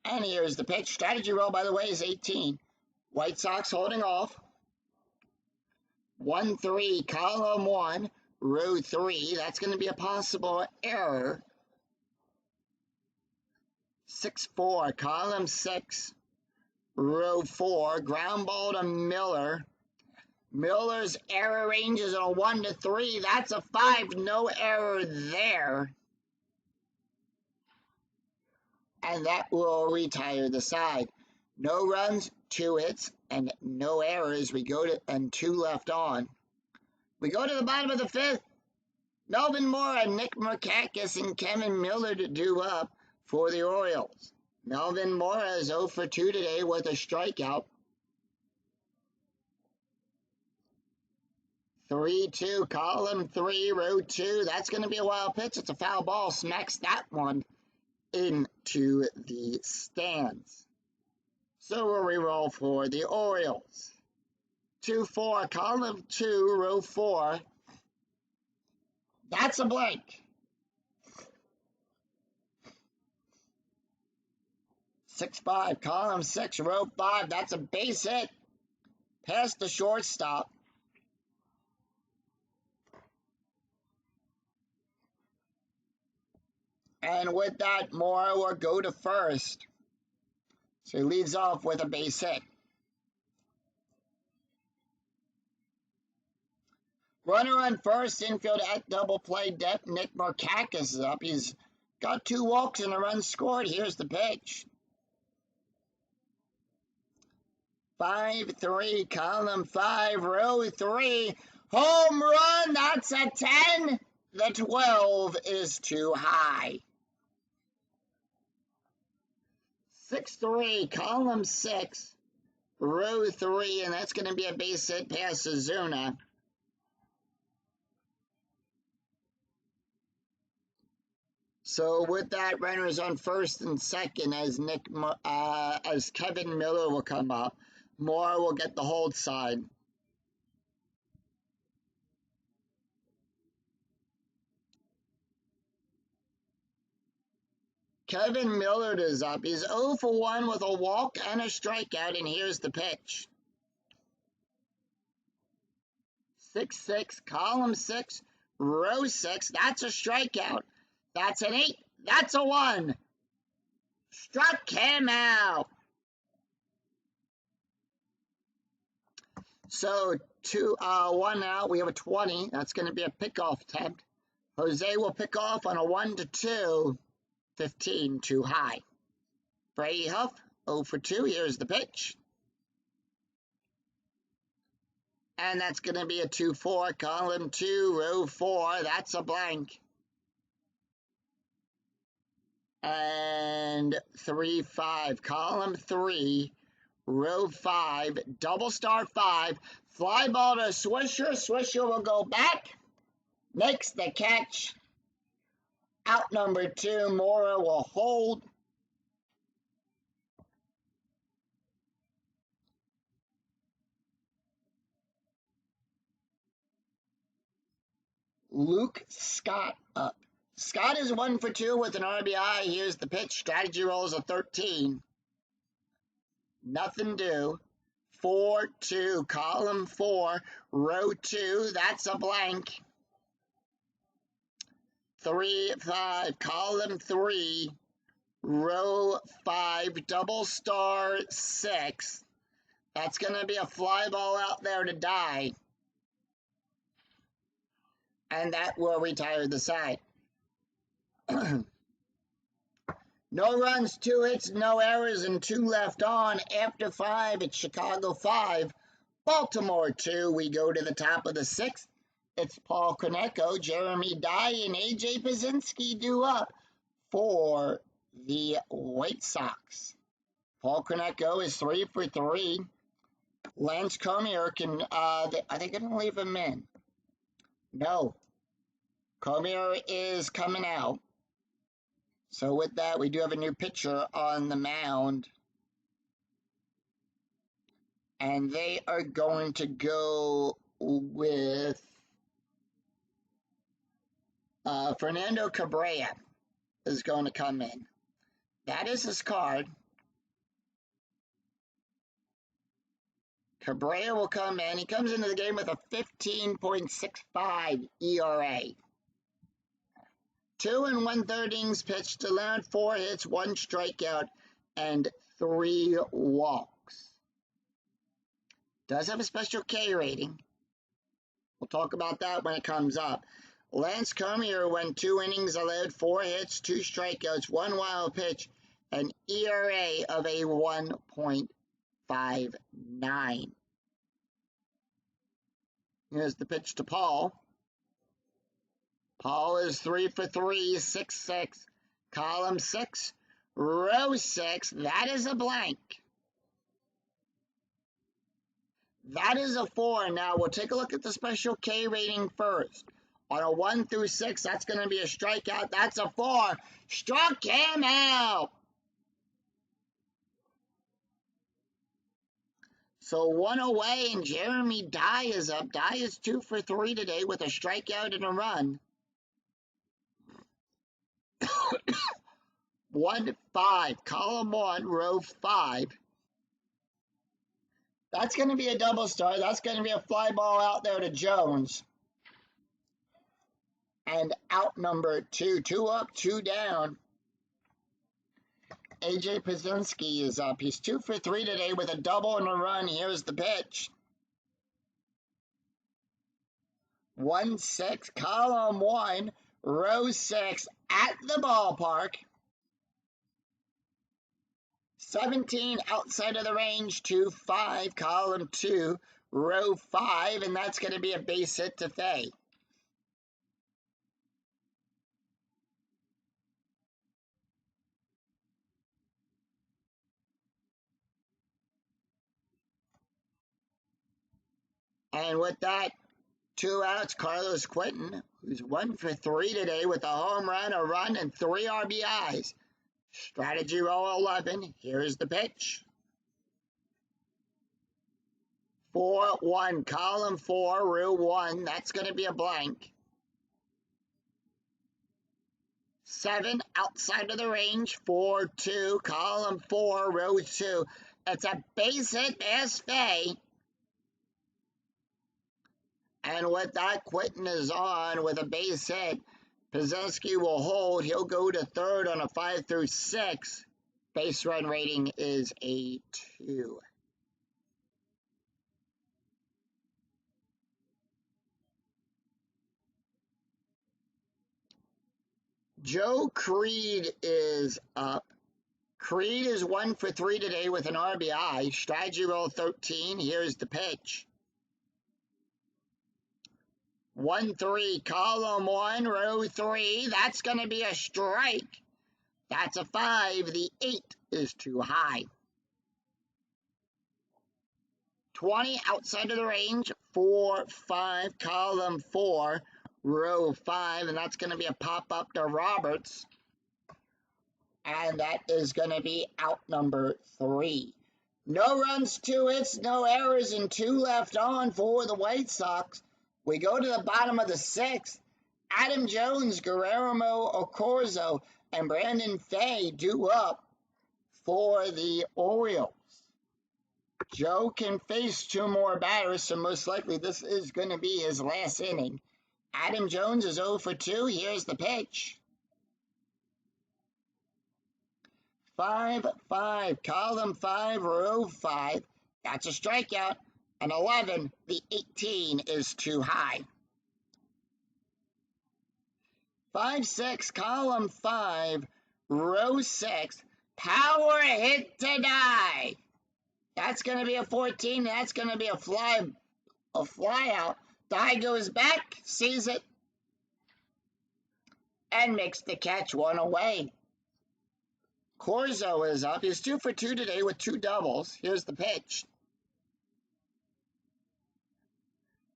And here's the pitch. Strategy roll, by the way, is 18. White Sox holding off. 1-3, column 1, row 3. That's going to be a possible error. 6-4, column 6, row 4. Ground ball to Miller. Miller's error range is a 1-3. That's a 5. No error there. And that will retire the side. No runs, 2 hits, and no errors. We go to and 2 left on. We go to the bottom of the 5th. Melvin Mora, Nick Markakis, and Kevin Miller to do up for the Orioles. Melvin Mora is 0 for 2 today with a strikeout. 3-2, column 3, row 2. That's going to be a wild pitch. It's a foul ball. Smacks that one into the stands. So we'll re-roll for the Orioles. 2-4, column 2, row 4. That's a blank. 6-5, column 6, row 5. That's a base hit. Past the shortstop. And with that, Mora will go to first. So he leads off with a base hit. Runner on first, infield at double play depth. Nick Markakis is up. He's got 2 walks and a run scored. Here's the pitch. 5-3, column 5, row 3. Home run, that's a 10. The 12 is too high. 6-3, column 6, row 3, and that's going to be a base hit past Zuna. So with that, runners on first and second as Kevin Miller will come up. Moore will get the hold side. Kevin Miller is up. He's 0 for 1 with a walk and a strikeout, and here's the pitch. 6-6, column 6, row 6. That's a strikeout. That's an 8. That's a 1. Struck him out. So 1 out. We have a 20. That's going to be a pickoff attempt. Jose will pick off on a 1-2. 15 too high. Brady Huff 0 for 2. Here's the pitch. And that's going to be a 2-4. Column 2, row 4. That's a blank. And 3-5. Column 3, row 5. Double star 5. Fly ball to Swisher. Swisher will go back. Makes the catch. Out number 2. Mora will hold. Luke Scott up. Scott is 1 for 2 with an RBI. Here's the pitch. Strategy rolls a 13. Nothing due. 4-2. Column 4. Row 2. That's a blank. 3-5. Column 3. Row 5. Double star 6. That's going to be a fly ball out there to die. And that will retire the side. No runs, 2 hits, no errors, and 2 left on. After 5, it's Chicago 5, Baltimore 2. We go to the top of the 6th. It's Paul Konecko, Jeremy Dye, and A.J. Pazinski due up for the White Sox. Paul Konecko is 3 for 3. Lance Cormier can, are they going to leave him in? No. Cormier is coming out. So with that, we do have a new pitcher on the mound. And they are going to go with Fernando Cabrera is going to come in. That is his card. Cabrera will come in. He comes into the game with a 15.65 ERA. 2 1/3 innings pitched, allowed 4 hits, 1 strikeout, and 3 walks. Does have a special K rating. We'll talk about that when it comes up. Lance Cormier went 2 innings, allowed 4 hits, 2 strikeouts, 1 wild pitch, an ERA of a 1.59. Here's the pitch to Paul. Paul is 3 for 3, 6-6. Column 6, row 6. That is a blank. That is a 4. Now we'll take a look at the special K rating first. On a 1 through 6, that's going to be a strikeout. That's a 4. Struck him out. So 1 away, and Jeremy Dye is up. Dye is 2 for 3 today with a strikeout and a run. 1-5. Column 1, row 5. That's going to be a double star. That's going to be a fly ball out there to Jones. And out number 2. 2 up, 2 down. A.J. Pazinski is up. He's 2 for 3 today with a double and a run. Here's the pitch. 1-6. Column 1, row 6 at the ballpark. 17 outside of the range, 2-5, column 2, row 5, and that's going to be a base hit to Fay. And with that, 2 outs, Carlos Quentin, who's 1 for 3 today with a home run, a run, and 3 RBIs. Strategy roll 11. Here's the pitch. 4-1, column 4, row 1. That's going to be a blank. 7 outside of the range. 4-2, column 4, row 2. It's a base hit past Fay. And with that, Quentin is on with a base hit. Pazinski will hold. He'll go to third on a 5 through 6. Base run rating is a 2. Joe Creed is up. Creed is 1 for 3 today with an RBI. Strategy roll 13. Here's the pitch. 1-3, column 1, row 3. That's going to be a strike. That's a 5. The 8 is too high. 20 outside of the range. 4-5, column 4, row 5. And that's going to be a pop-up to Roberts. And that is going to be out number 3. No runs, 2 hits, no errors, and 2 left on for the White Sox. We go to the bottom of the 6th. Adam Jones, Guillermo Ocorzo, and Brandon Fay due up for the Orioles. Joe can face 2 more batters, so most likely this is going to be his last inning. Adam Jones is 0 for 2. Here's the pitch. 5-5, column 5, row 5. That's a strikeout. An 11, the 18 is too high. 5-6, column 5, row 6. Power hit to die. That's going to be a 14. That's going to be a fly out. Die goes back, sees it, and makes the catch 1 away. Corzo is up. He's 2 for 2 today with 2 doubles. Here's the pitch.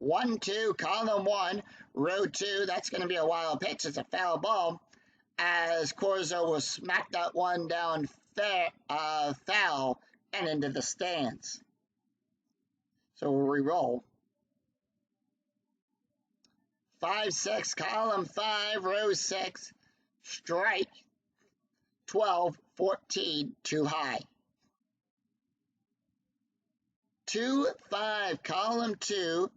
1-2, column 1, row 2. That's going to be a wild pitch. It's a foul ball, as Corzo will smack that one down foul and into the stands. So we'll re-roll. 5-6, column 5, row 6. Strike. 12, 14, too high. 2-5, column 2,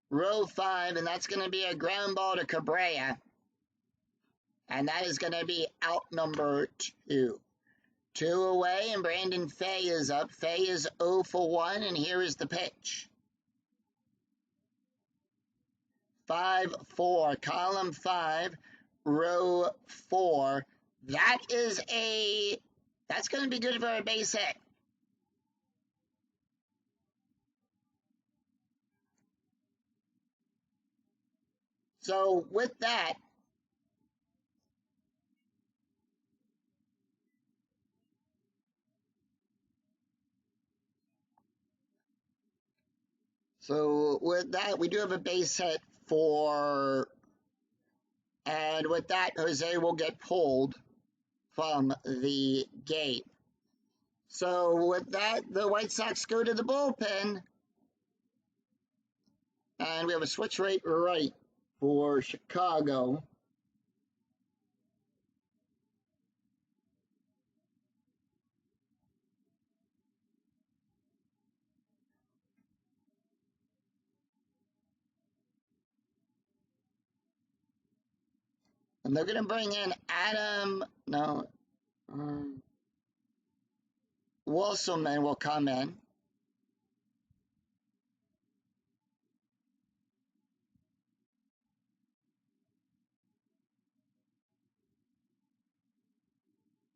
row 5, and that's going to be a ground ball to Cabrera. And that is going to be out number 2. 2 away, and Brandon Fay is up. Fay is 0 for 1, and here is the pitch. 5-4, column 5, row 4. That's going to be good for a base hit. So with that, we do have a base hit and with that, Jose will get pulled from the game. So with that, the White Sox go to the bullpen, and we have a switch right for Chicago. And they're going to bring in Wilson will come in.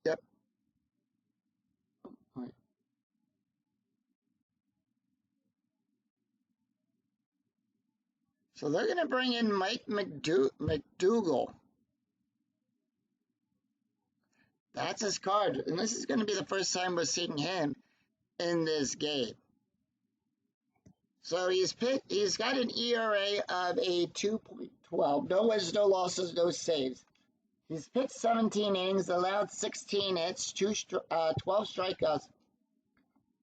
Yep. Right. So they're going to bring in Mike McDougal. That's his card, and this is going to be the first time we're seeing him in this game. So he's got an ERA of a 2.12. No wins, no losses, no saves. He's pitched 17 innings, allowed 16 hits, 12 strikeouts,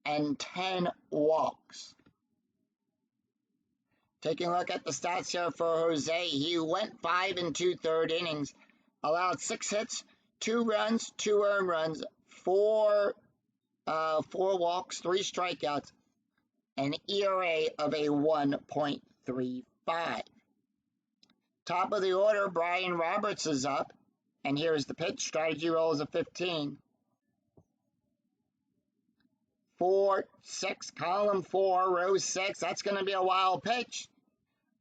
and 10 walks. Taking a look at the stats here for Jose, he went 5 2/3 innings, allowed 6 hits, 2 runs, 2 earned runs, 4 walks, 3 strikeouts, an ERA of a 1.35. Top of the order, Brian Roberts is up, and here's the pitch. Strategy roll is a 15. 4-6, column 4, row 6. That's going to be a wild pitch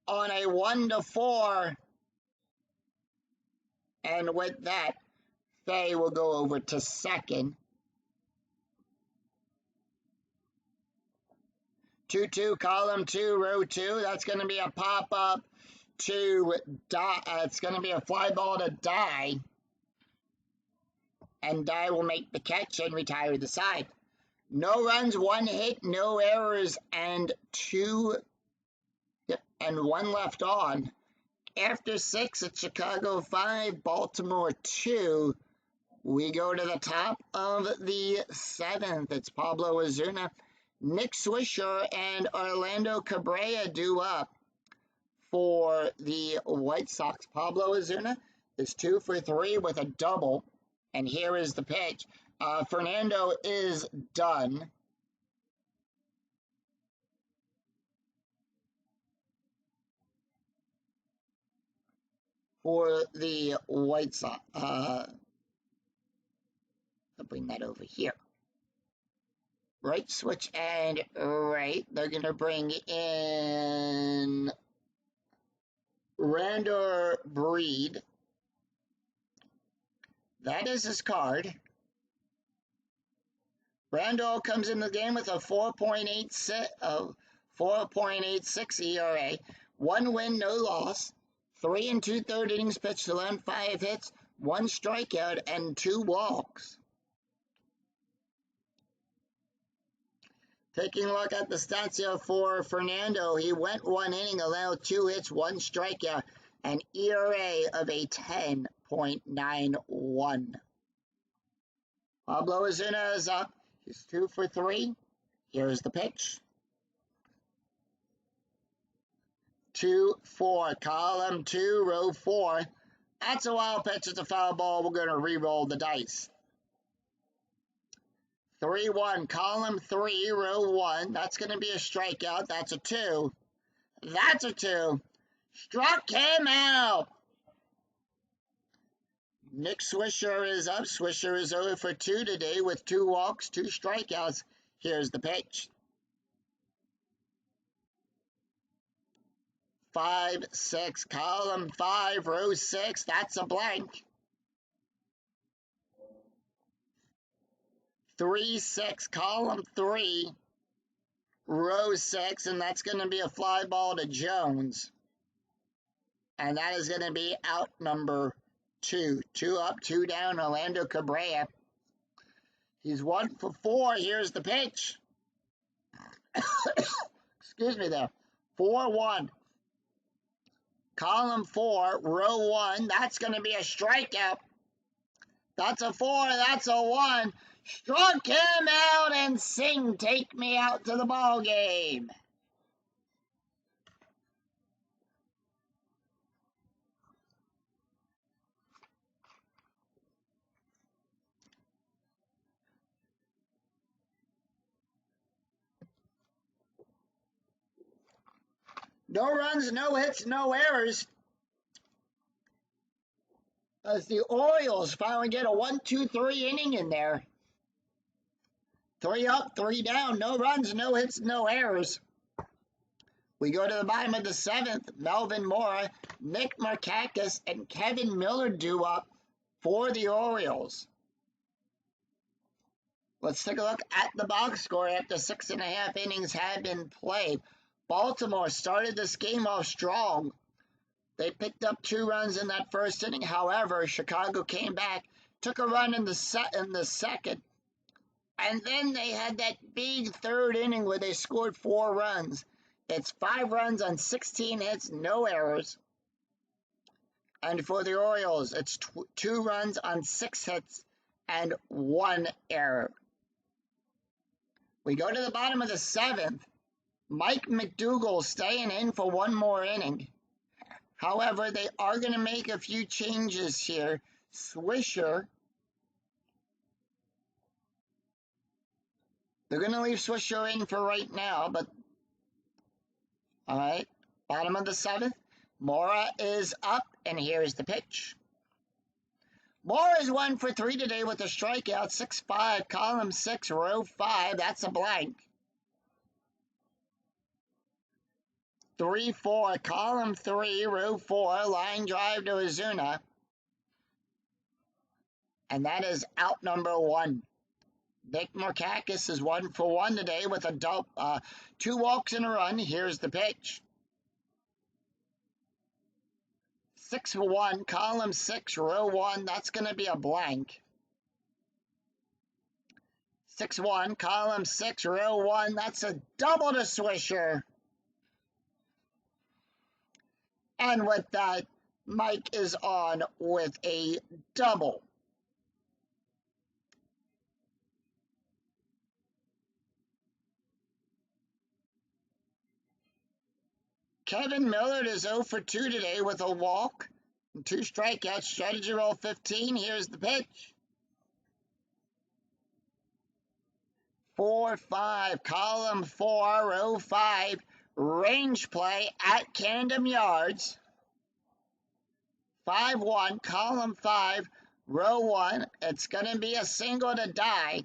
on a 1-4. And with that, Fay will go over to second. 2-2, column 2, row 2. That's going to be a pop-up to it's going to be a fly ball to Die. And Die will make the catch and retire the side. No runs, 1 hit, no errors, and 1 left on. After 6 at Chicago 5, Baltimore 2. We go to the top of the 7th. It's Pablo Ozuna, Nick Swisher, and Orlando Cabrera due up for the White Sox. Pablo Ozuna is 2 for 3 with a double. And here is the pitch. Fernando is done. For the White Sox. I'll bring that over here. Right switch and right. They're going to bring in Randor Breed. That is his card. Randall comes in the game with a 4.86 ERA, 1 win, no loss, 3 2/3 innings pitched, allowed 5 hits, 1 strikeout, and 2 walks. Taking a look at the stats here for Fernando, he went 1 inning, allowed 2 hits, 1 strikeout, an ERA of a 10.91. Pablo Ozuna is up. He's 2 for 3. Here's the pitch. 2-4, column 2, row 4. That's a wild pitch. It's a foul ball. We're going to re-roll the dice. 3-1, column 3, row 1. That's going to be a strikeout. That's a 2. That's a 2. Struck him out. Nick Swisher is up. Swisher is 0 for 2 today with 2 walks, 2 strikeouts. Here's the pitch. 5-6, column 5, row 6. That's a blank. 3-6, column 3, row 6, and that's going to be a fly ball to Jones. And that is going to be out number 2. 2 up, 2 down, Orlando Cabrera. He's 1 for 4. Here's the pitch. Excuse me there. 4-1. Column 4, row 1. That's going to be a strikeout. That's a 4. That's a 1. Struck him out and sing, take me out to the ball game. No runs, no hits, no errors. As the Orioles finally get a 1-2-3 inning in there. 3 up, 3 down, no runs, no hits, no errors. We go to the bottom of the 7th. Melvin Mora, Nick Markakis, and Kevin Miller due up for the Orioles. Let's take a look at the box score after 6.5 innings have been played. Baltimore started this game off strong. They picked up 2 runs in that first inning. However, Chicago came back, took a run in the second, and then they had that big 3rd inning where they scored 4 runs. It's 5 runs on 16 hits, no errors. And for the Orioles, it's 2 runs on 6 hits and 1 error. We go to the bottom of the 7th. Mike McDougall staying in for 1 more inning. However, they are going to make a few changes here. Swisher, they're going to leave Swisher in for right now, but all right, bottom of the 7th. Mora is up, and here's the pitch. Mora is 1 for 3 today with a strikeout. 6-5, column 6, row 5. That's a blank. 3-4, column 3, row 4, line drive to Ozuna. And that is out number 1. Nick Markakis is 1 for 1 today with a 2 walks and a run. Here's the pitch. 6-1, column 6, row 1. That's going to be a blank. 6-1, column 6, row 1. That's a double to Swisher. And with that, Mike is on with a double. Kevin Miller is 0 for 2 today with a walk and 2 strikeouts. Strategy roll 15. Here's the pitch. 4-5, column 4, row 5. Range play at Camden Yards. 5-1, column 5, row 1. It's going to be a single to Die.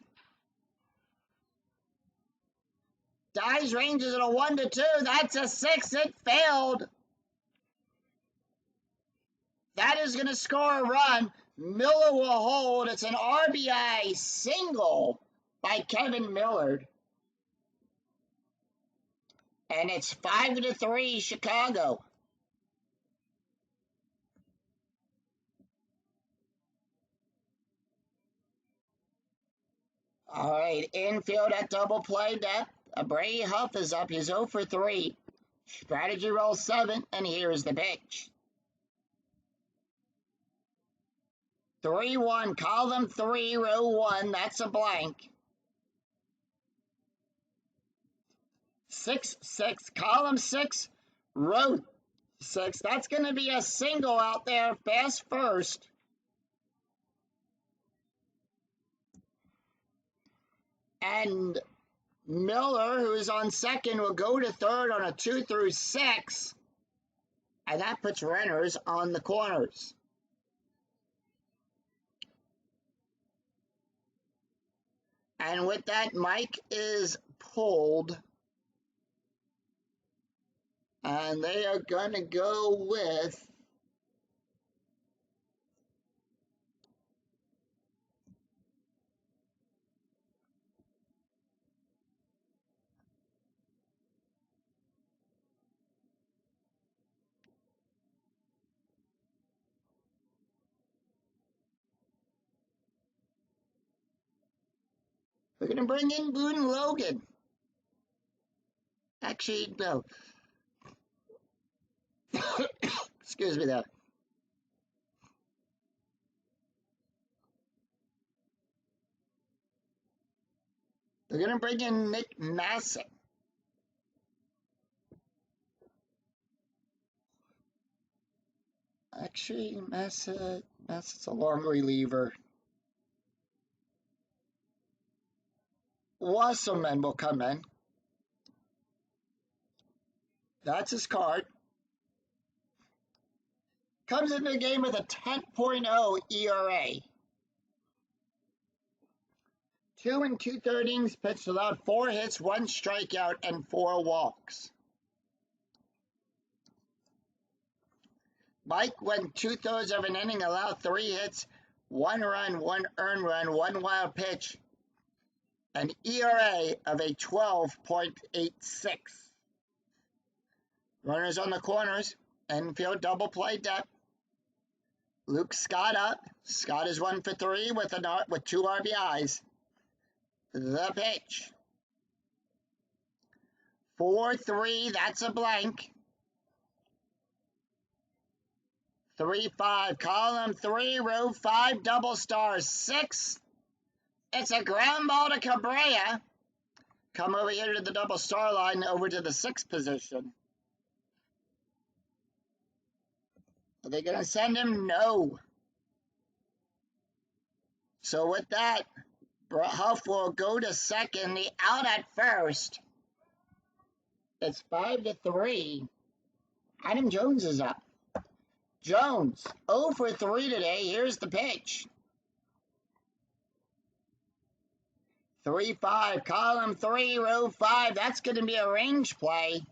Die's range is at a 1-2. That's a 6. It failed. That is going to score a run. Miller will hold. It's an RBI single by Kevin Millard. And it's 5-3 Chicago. All right, infield at double play depth. Brady Huff is up. He's 0 for 3. Strategy roll 7, and here's the pitch. 3-1, column 3, row 1. That's a blank. 6-6, column 6, row 6. That's going to be a single out there, fast first. And Miller, who is on second, will go to third on a 2 through 6. And that puts runners on the corners. And with that, Mike is pulled. And they are going to go with we're going to bring in Boone Logan. Actually, no. Excuse me there. They're going to bring in Nick Massett. Actually, Massett's a long reliever. Wasserman will come in. That's his card. Comes into the game with a 10.0 ERA. 2 2/3 innings pitched, allowed 4 hits, 1 strikeout, and 4 walks. Mike went 2/3 of an inning, allowed 3 hits, 1 run, 1 earned run, 1 wild pitch, an ERA of a 12.86. Runners on the corners, infield double play depth. Luke Scott up. Scott is 1 for 3 with 2 RBIs. The pitch. 4-3, that's a blank. 3-5, column 3, row 5, double star 6. It's a ground ball to Cabrera. Come over here to the double star line, over to the 6th position. Are they going to send him? No. So with that, Huff will go to second, the out at first. It's 5-3. Adam Jones is up. Jones, 0 for 3 today. Here's the pitch. 3-5, column 3, row 5. That's going to be a range play.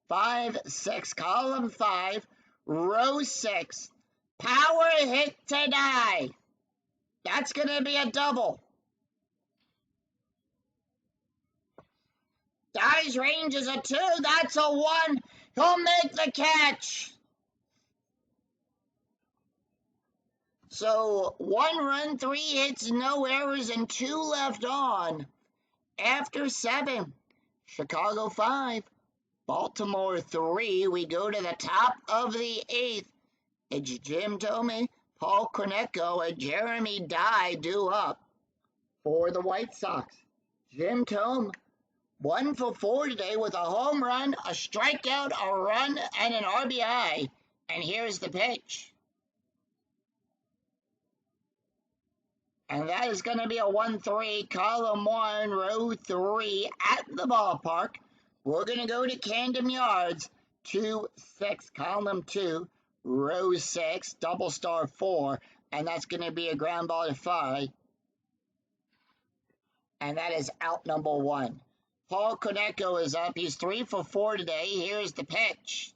5-6, column 5, row 6. Power hit to die. That's going to be a double. Dye's range is a 2. That's a 1. He'll make the catch. So 1 run, 3 hits, no errors, and 2 left on. After 7, Chicago 5, Baltimore 3. We go to the top of the 8th. It's Jim Thome, Paul Cornecco, and Jeremy Dye due up for the White Sox. Jim Thome, 1 for 4 today with a home run, a strikeout, a run, and an RBI. And here's the pitch. And that is going to be a 1-3, column 1, row 3 at the ballpark. We're going to go to Camden Yards, 2-6, column 2, row 6, double star 4. And that's going to be a ground ball to 5. And that is out number 1. Paul Cornecco is up. He's 3 for 4 today. Here's the pitch.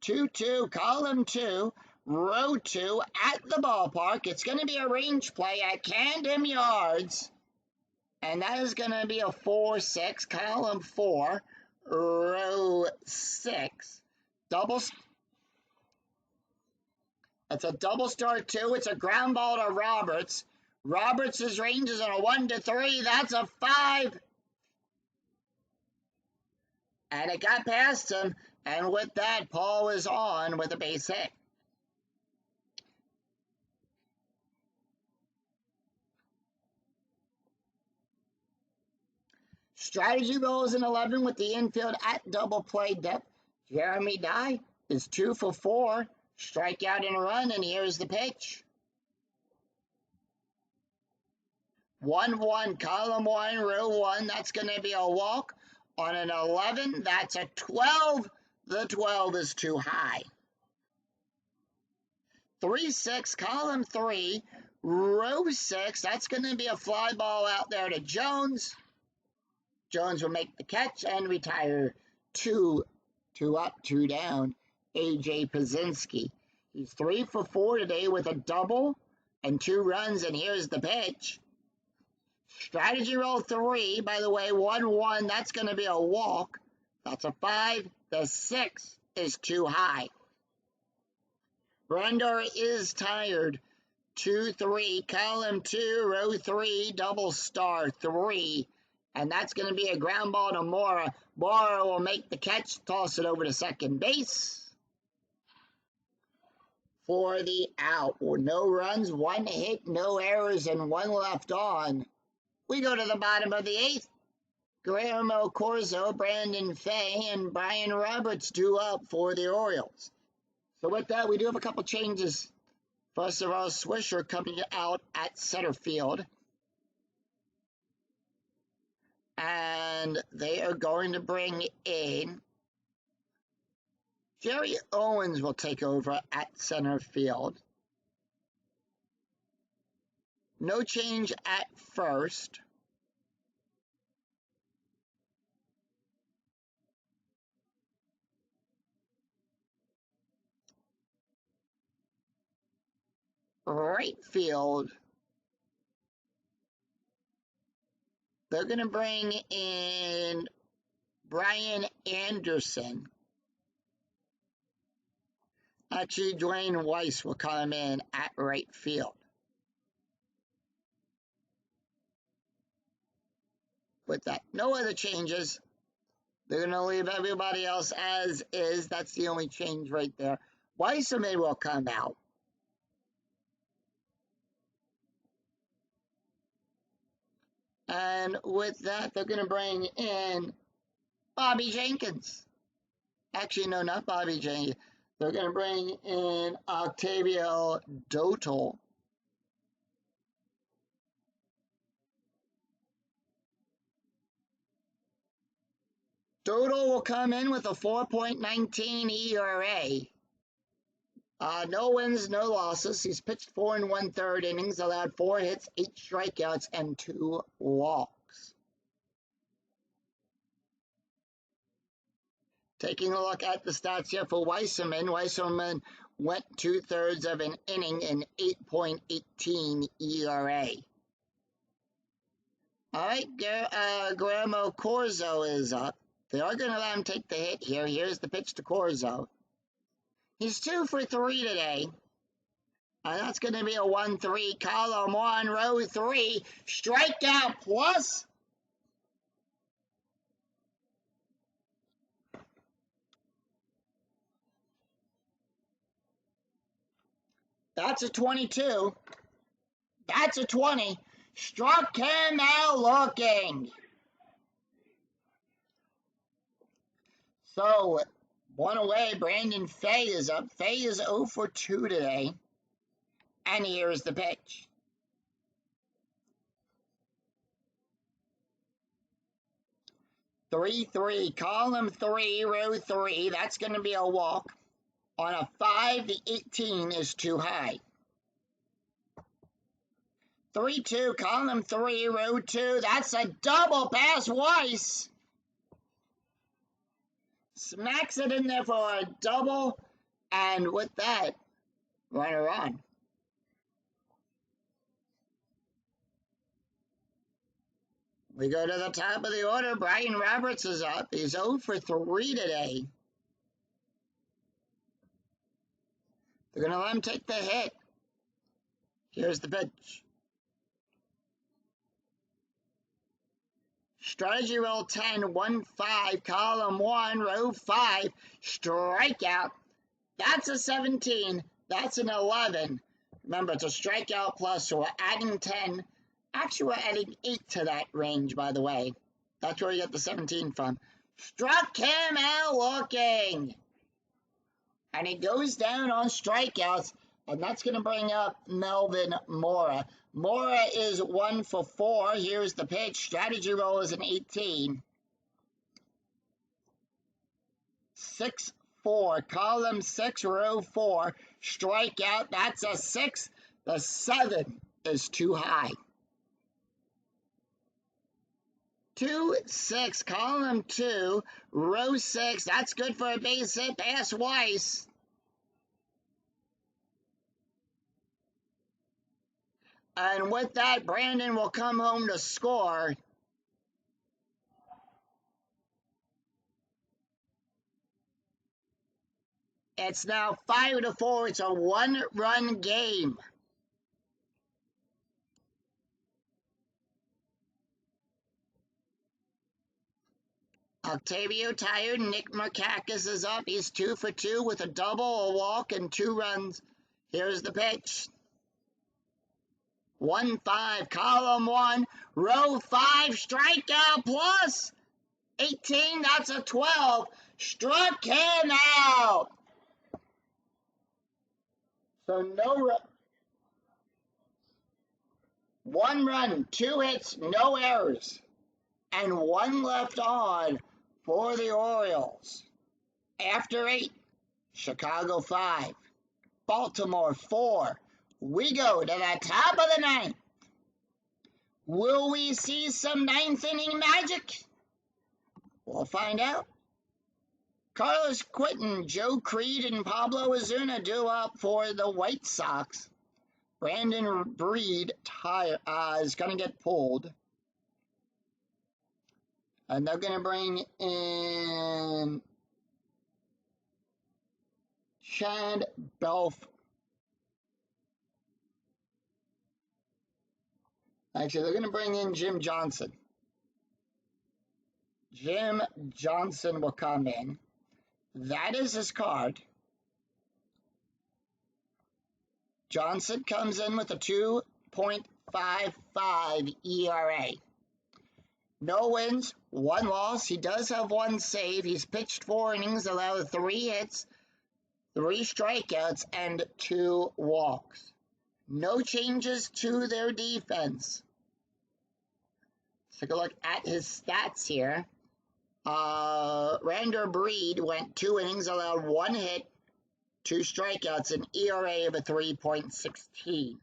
2-2, column 2, row 2 at the ballpark. It's going to be a range play at Camden Yards. And that is going to be a 4-6, column 4, row 6. It's a double star 2. It's a ground ball to Roberts. Roberts' range is on a 1-3. That's a 5. And it got past him. And with that, Paul is on with a base hit. Strategy rolls in 11 with the infield at double play depth. Jeremy Dye is 2 for 4. Strikeout and run, and here's the pitch. 1-1, column 1, row 1. That's going to be a walk. On an 11, that's a 12. The 12 is too high. 3-6, column 3, row 6. That's going to be a fly ball out there to Jones. Jones will make the catch and retire. 2 up, 2 down. A.J. Pazinski. He's 3 for 4 today with a double and 2 runs, and here's the pitch. Strategy roll 3, by the way, 1-1, that's going to be a walk. That's a 5. The 6 is too high. Brandor is tired. 2-3, column 2, row 3, double star 3. And that's going to be a ground ball to Mora. Mora will make the catch, toss it over to second base for the out. No runs, 1 hit, no errors, and 1 left on. We go to the bottom of the 8th. Guillermo Corzo, Brandon Fay, and Brian Roberts 2 up for the Orioles. So with that, we do have a couple changes. First of all, Swisher coming out at center field. And they are going to bring in Jerry Owens will take over at center field. No change at first. Right field. They're going to bring in Brian Anderson. Actually, Dwayne Weiss will come in at right field. With that, no other changes. They're going to leave everybody else as is. That's the only change right there. Weissman will come out. And with that, they're going to bring in Bobby Jenkins. Actually, no, not Bobby Jenkins. They're going to bring in Octavio Dotel. Dotel will come in with a 4.19 ERA. No wins, no losses. He's pitched 4 1/3 innings, allowed 4 hits, 8 strikeouts, and 2 walks. Taking a look at the stats here for Weissman. Weissman went 2/3 of an inning in 8.18 ERA. All right, Guillermo Corzo is up. They are going to let him take the hit here. Here's the pitch to Corzo. He's 2 for 3 today. And that's going to be a 1-3, column 1, row 3, strikeout plus. That's a 22. That's a 20. Struck him out looking. So, 1 away, Brandon Fay is up. Fay is 0 for 2 today. And here's the pitch. Three, column 3, row 3. That's going to be a walk. On a 5, the 18 is too high. 3-2, column 3, row 2. That's a double pass, Weiss. Smacks it in there for a double. And with that, runner on. We go to the top of the order. Brian Roberts is up. He's 0 for 3 today. They're going to let him take the hit. Here's the pitch. Strategy roll 10, 1-5, column 1, row 5, strikeout. That's a 17. That's an 11. Remember, it's a strikeout plus, so we're adding 10. Actually, we're adding 8 to that range, by the way. That's where we get the 17 from. Struck him out looking. And he goes down on strikeouts. And that's going to bring up Melvin Mora. Mora is 1 for 4. Here's the pitch. Strategy roll is an 18. 6-4. Column 6, row 4. Strikeout. That's a 6. The 7 is too high. 2-6. Column 2, row 6. That's good for a base hit. Pass Weiss. And with that, Brandon will come home to score. It's now 5-4. It's a one-run game. Octavio tired. Nick Markakis is up. He's 2 for 2 with a double, a walk, and 2 runs. Here's the pitch. 1-5. Column 1, row 5. Strikeout plus 18. That's a 12. Struck him out. So no 1 run, 2 hits, no errors, and 1 left on for the Orioles. After 8, Chicago 5, Baltimore 4. We go to the top of the 9th. Will we see some 9th inning magic? We'll find out. Carlos Quinton, Joe Creed, and Pablo Ozuna due up for the White Sox. Brandon Breed is going to get pulled. And they're going to bring in Chad Belf. Actually, they're going to bring in Jim Johnson. Jim Johnson will come in. That is his card. Johnson comes in with a 2.55 ERA. No wins, 1 loss. He does have 1 save. He's pitched 4 innings, allowed 3 hits, 3 strikeouts, and 2 walks. No changes to their defense. Let's take a look at his stats here. Rander Breed went 2 innings, allowed 1 hit, 2 strikeouts, an ERA of a 3.16.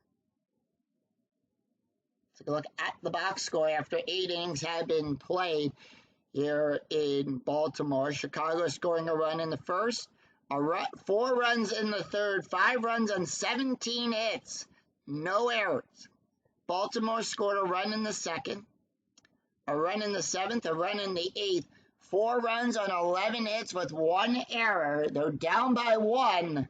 Take a look at the box score after 8 innings had been played here in Baltimore. Chicago scoring a run in the first, 4 runs in the third, 5 runs on 17 hits, no errors. Baltimore scored a run in the second, a run in the 7th, a run in the 8th. 4 runs on 11 hits with 1 error. They're down by 1.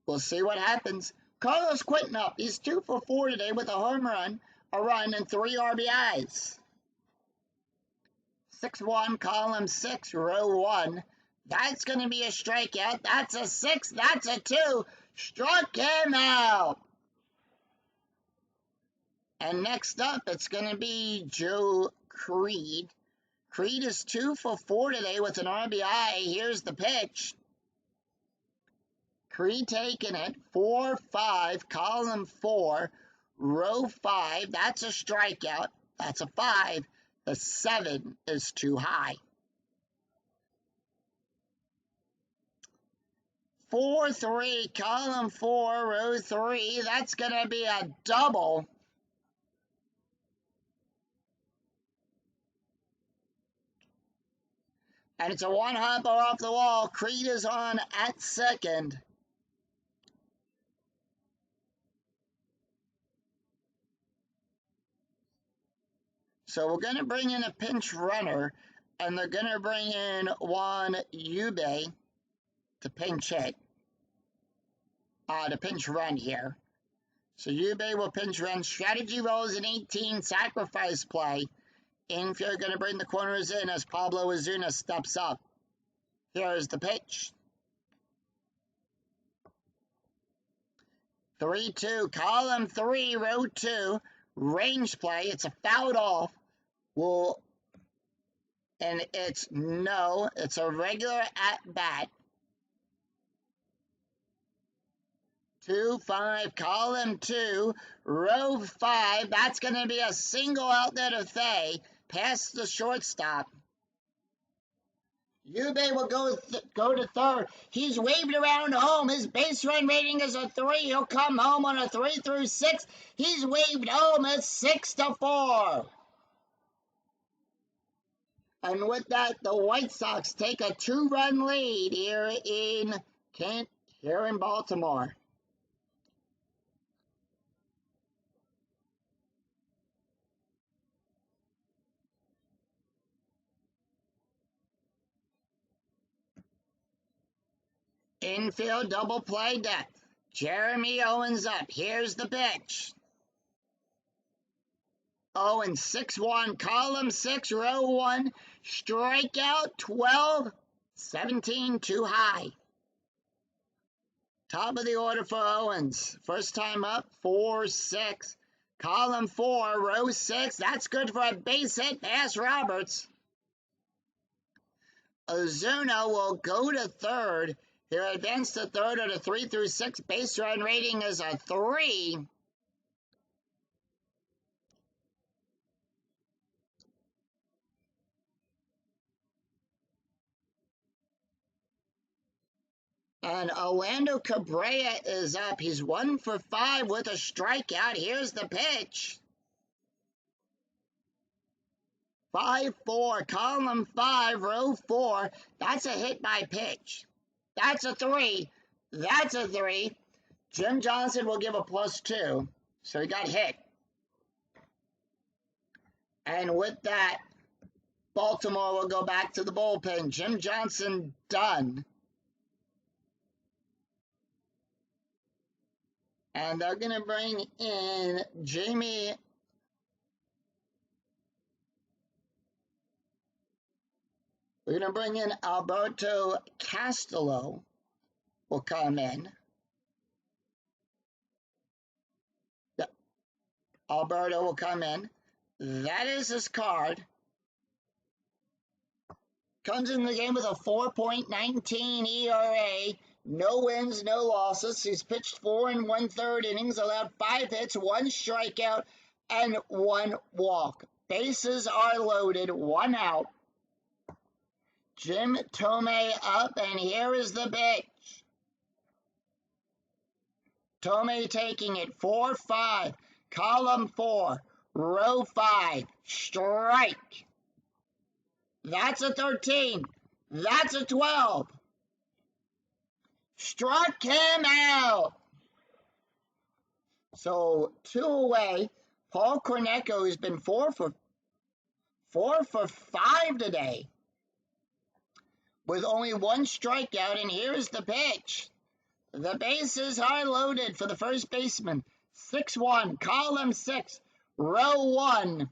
We'll see what happens. Carlos Quinton up. He's 2 for 4 today with a home run, a run, and 3 RBIs. 6-1, column 6, row 1. That's going to be a strikeout. That's a 6. That's a 2. Struck him out. And next up, it's going to be Joe Creed. Creed is 2 for 4 today with an RBI. Here's the pitch. Creed taking it. 4-5, column 4, row 5. That's a strikeout. That's a 5. The 7 is too high. 4-3, column 4, row 3. That's going to be a double. And it's a 1-hopper off the wall. Creed is on at second. So we're going to bring in a pinch runner, and they're going to bring in Juan Ube to pinch hit. To pinch run here. So Ube will pinch run. Strategy rolls an 18, sacrifice play. Infield going to bring the corners in as Pablo Ozuna steps up. Here's the pitch. 3-2, column 3, row 2, range play. It's a fouled off. And it's a regular at bat. 2-5, column 2, row 5. That's going to be a single out there to Fay, past the shortstop. Ube will go to third. He's waved around home. His base run rating is a 3. He'll come home on a 3 through 6. He's waved home. It's 6-4. And with that, the White Sox take a 2-run lead here in Baltimore. Infield double play depth. Jeremy Owens up. Here's the pitch. Owens 6-1, column 6, row 1. Strikeout 12. 17 too high. Top of the order for Owens. First time up, 4-6. Column 4, row 6. That's good for a base hit past Roberts. Ozuna will go to third. He'll advance to third at a 3 through 6. Base run rating is a 3. And Orlando Cabrera is up. He's 1 for 5 with a strikeout. Here's the pitch. 5-4, column 5, row 4. That's a hit by pitch. That's a 3. That's a 3. Jim Johnson will give a +2. So he got hit. And with that, Baltimore will go back to the bullpen. Jim Johnson done. And they're going to bring in Jamie. We're going to bring in Alberto Castillo will come in. Alberto will come in. That is his card. Comes in the game with a 4.19 ERA. No wins, no losses. He's pitched 4 1/3 innings, allowed 5 hits, 1 strikeout, and 1 walk. Bases are loaded, 1 out. Jim Thome up, and here is the pitch. Thome taking it 4-5, column 4, row 5, strike. That's a 13. That's a 12. Struck him out. So 2 away. Paul Cornecco has been 4 for 5 today, with only 1 strikeout. And here's the pitch. The bases are loaded for the first baseman. 6-1, column 6, row 1.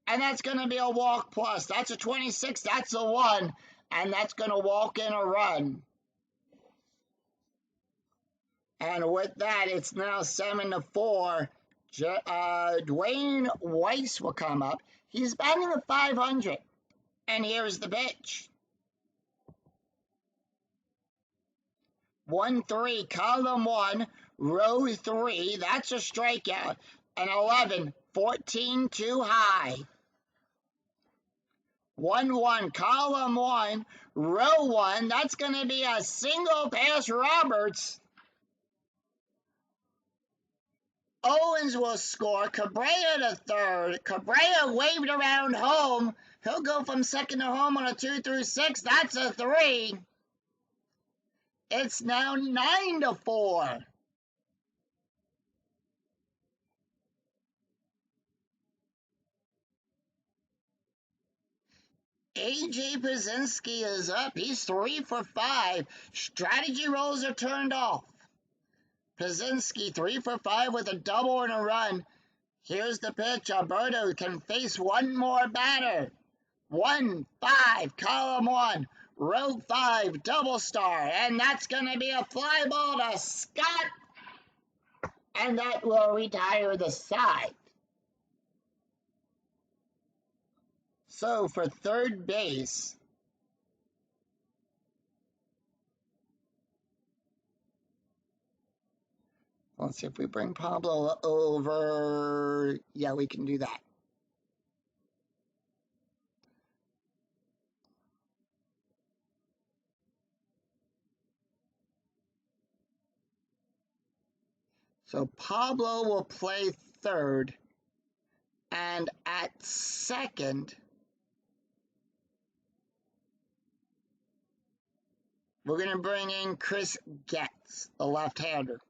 And that's going to be a walk plus. That's a 26. That's a 1. And that's going to walk in a run. And with that, it's now 7-4. Dwayne Weiss will come up. He's batting a .500. And here's the pitch. 1-3, column 1, row 3. That's a strikeout. An 11, 14 too high. 1-1, column 1, row 1. That's going to be a single past Roberts. Owens will score. Cabrera to third. Cabrera waved around home. He'll go from second to home on a 2 through 6. That's a 3. It's now 9-4. A.J. Pierzynski is up. He's 3 for 5. Strategy rolls are turned off. Pierzynski 3 for 5 with a double and a run. Here's the pitch. Alberto can face one more batter. 1-5, column 1, row 5, double star. And that's going to be a fly ball to Scott. And that will retire the side. So for third base, Let's see if we bring Pablo over. Yeah, we can do that. So Pablo will play third, and at second, we're going to bring in Chris Getz, a left-hander.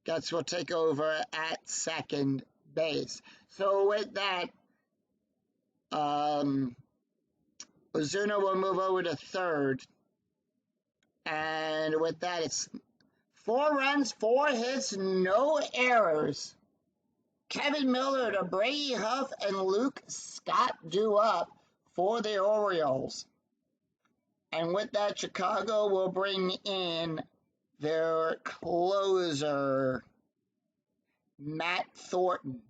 Getz will take over at second base. So with that, Ozuna will move over to third. And with that, it's 4 runs, 4 hits, no errors. Kevin Miller to Brady Huff and Luke Scott due up for the Orioles. And with that, Chicago will bring in their closer, Matt Thornton.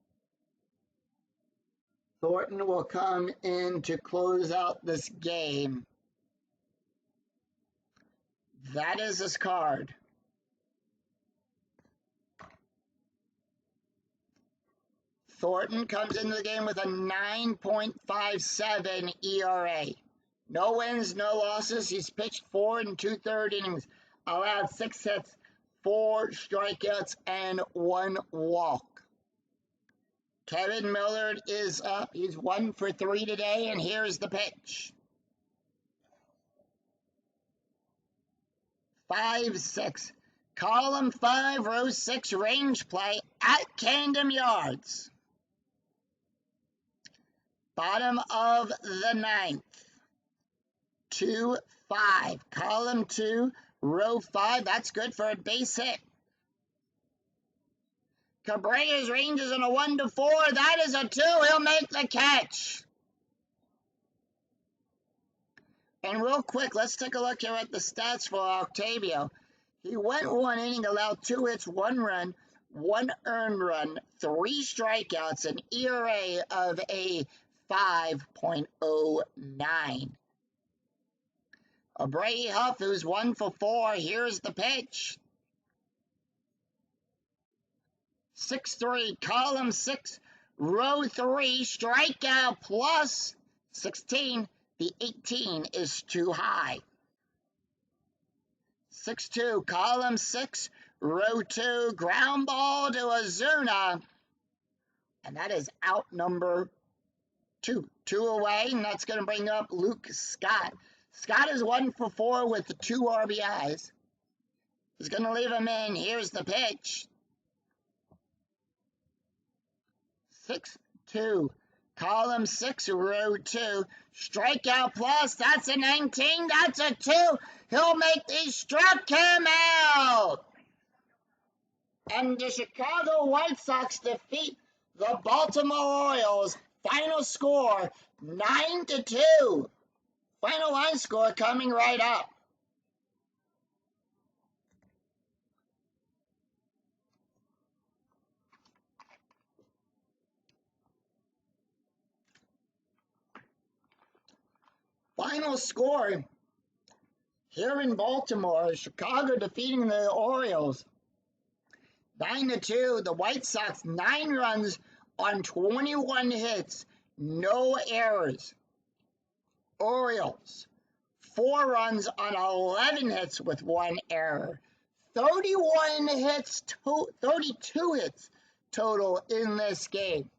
Thornton will come in to close out this game. That is his card. Thornton comes into the game with a 9.57 ERA. No wins, no losses. He's pitched 4 2/3 innings, allowed 6 hits, 4 strikeouts, and 1 walk. Kevin Millard is up. He's 1 for 3 today, and here's the pitch. 5-6. Column 5, row 6, range play at Camden Yards. Bottom of the 9th. 2-5. Column 2, row 5. That's good for a base hit. Cabrera's range is in a 1-4. That is a 2. He'll make the catch. And real quick, let's take a look here at the stats for Octavio. He went 1 inning, allowed 2 hits, 1 run, 1 earned run, 3 strikeouts, an ERA of a 5.09. Brady Huff, who's 1 for 4. Here's the pitch. 6-3, column 6, row 3, strikeout plus 16. The 18 is too high. 6-2, column 6, row 2, ground ball to Ozuna. And that is out number 2. 2 away, and that's going to bring up Luke Scott. Scott is 1 for 4 with 2 RBIs. He's going to leave him in. Here's the pitch. 6-2. Column 6, row 2. Strikeout plus. That's a 19. That's a 2. He'll make the struck him out. And the Chicago White Sox defeat the Baltimore Orioles. Final score 9-2. Final line score coming right up. Final score here in Baltimore, Chicago defeating the Orioles 9-2. The White Sox 9 runs on 21 hits, no errors. Orioles 4 runs on 11 hits with 1 error. 32 hits total in this game.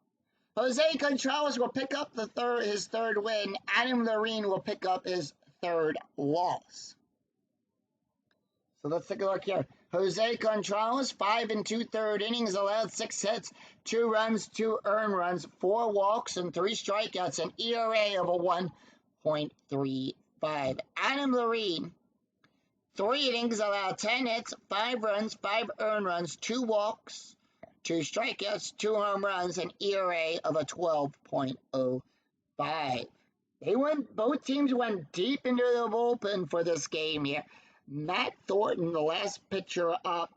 Jose Gonzalez will pick up his third win. Adam Loreen will pick up his third loss. So let's take a look here. Jose Gonzalez, 5 2/3 innings, allowed 6 hits, 2 runs, 2 earned runs, 4 walks, and 3 strikeouts, an ERA of a 1.35. Adam Loreen, 3 innings, allowed 10 hits, 5 runs, 5 earned runs, 2 walks, 2 strikeouts, 2 home runs, an ERA of a 12.05. Both teams went deep into the bullpen for this game here. Matt Thornton, the last pitcher up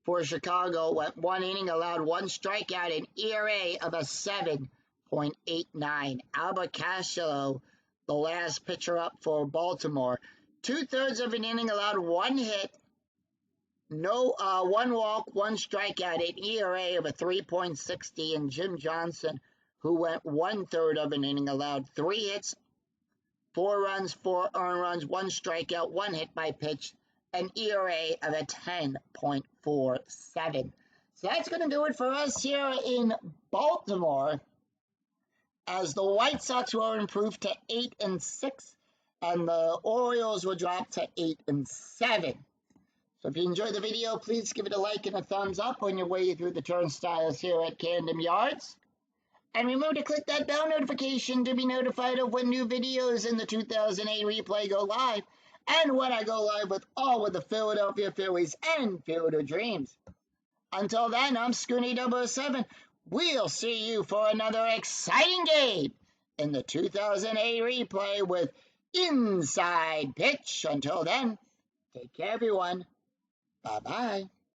for Chicago, went 1 inning, allowed 1 strikeout, an ERA of a 7.89. Albert Castro, the last pitcher up for Baltimore, 2/3 of an inning, allowed 1 hit, No, one walk, one strikeout, an ERA of a 3.60, and Jim Johnson, who went 1/3 of an inning, allowed 3 hits, 4 runs, 4 earned runs, one strikeout, one hit by pitch, an ERA of a 10.47. So that's going to do it for us here in Baltimore, as the White Sox will improve to 8-6, and the Orioles will drop to 8-7. So if you enjoyed the video, please give it a like and a thumbs up on your way through the turnstiles here at Camden Yards. And remember to click that bell notification to be notified of when new videos in the 2008 replay go live, and when I go live with all of the Philadelphia Phillies and Field of Dreams. Until then, I'm Scooney007. We'll see you for another exciting game in the 2008 replay with Inside Pitch. Until then, take care, everyone. Bye-bye.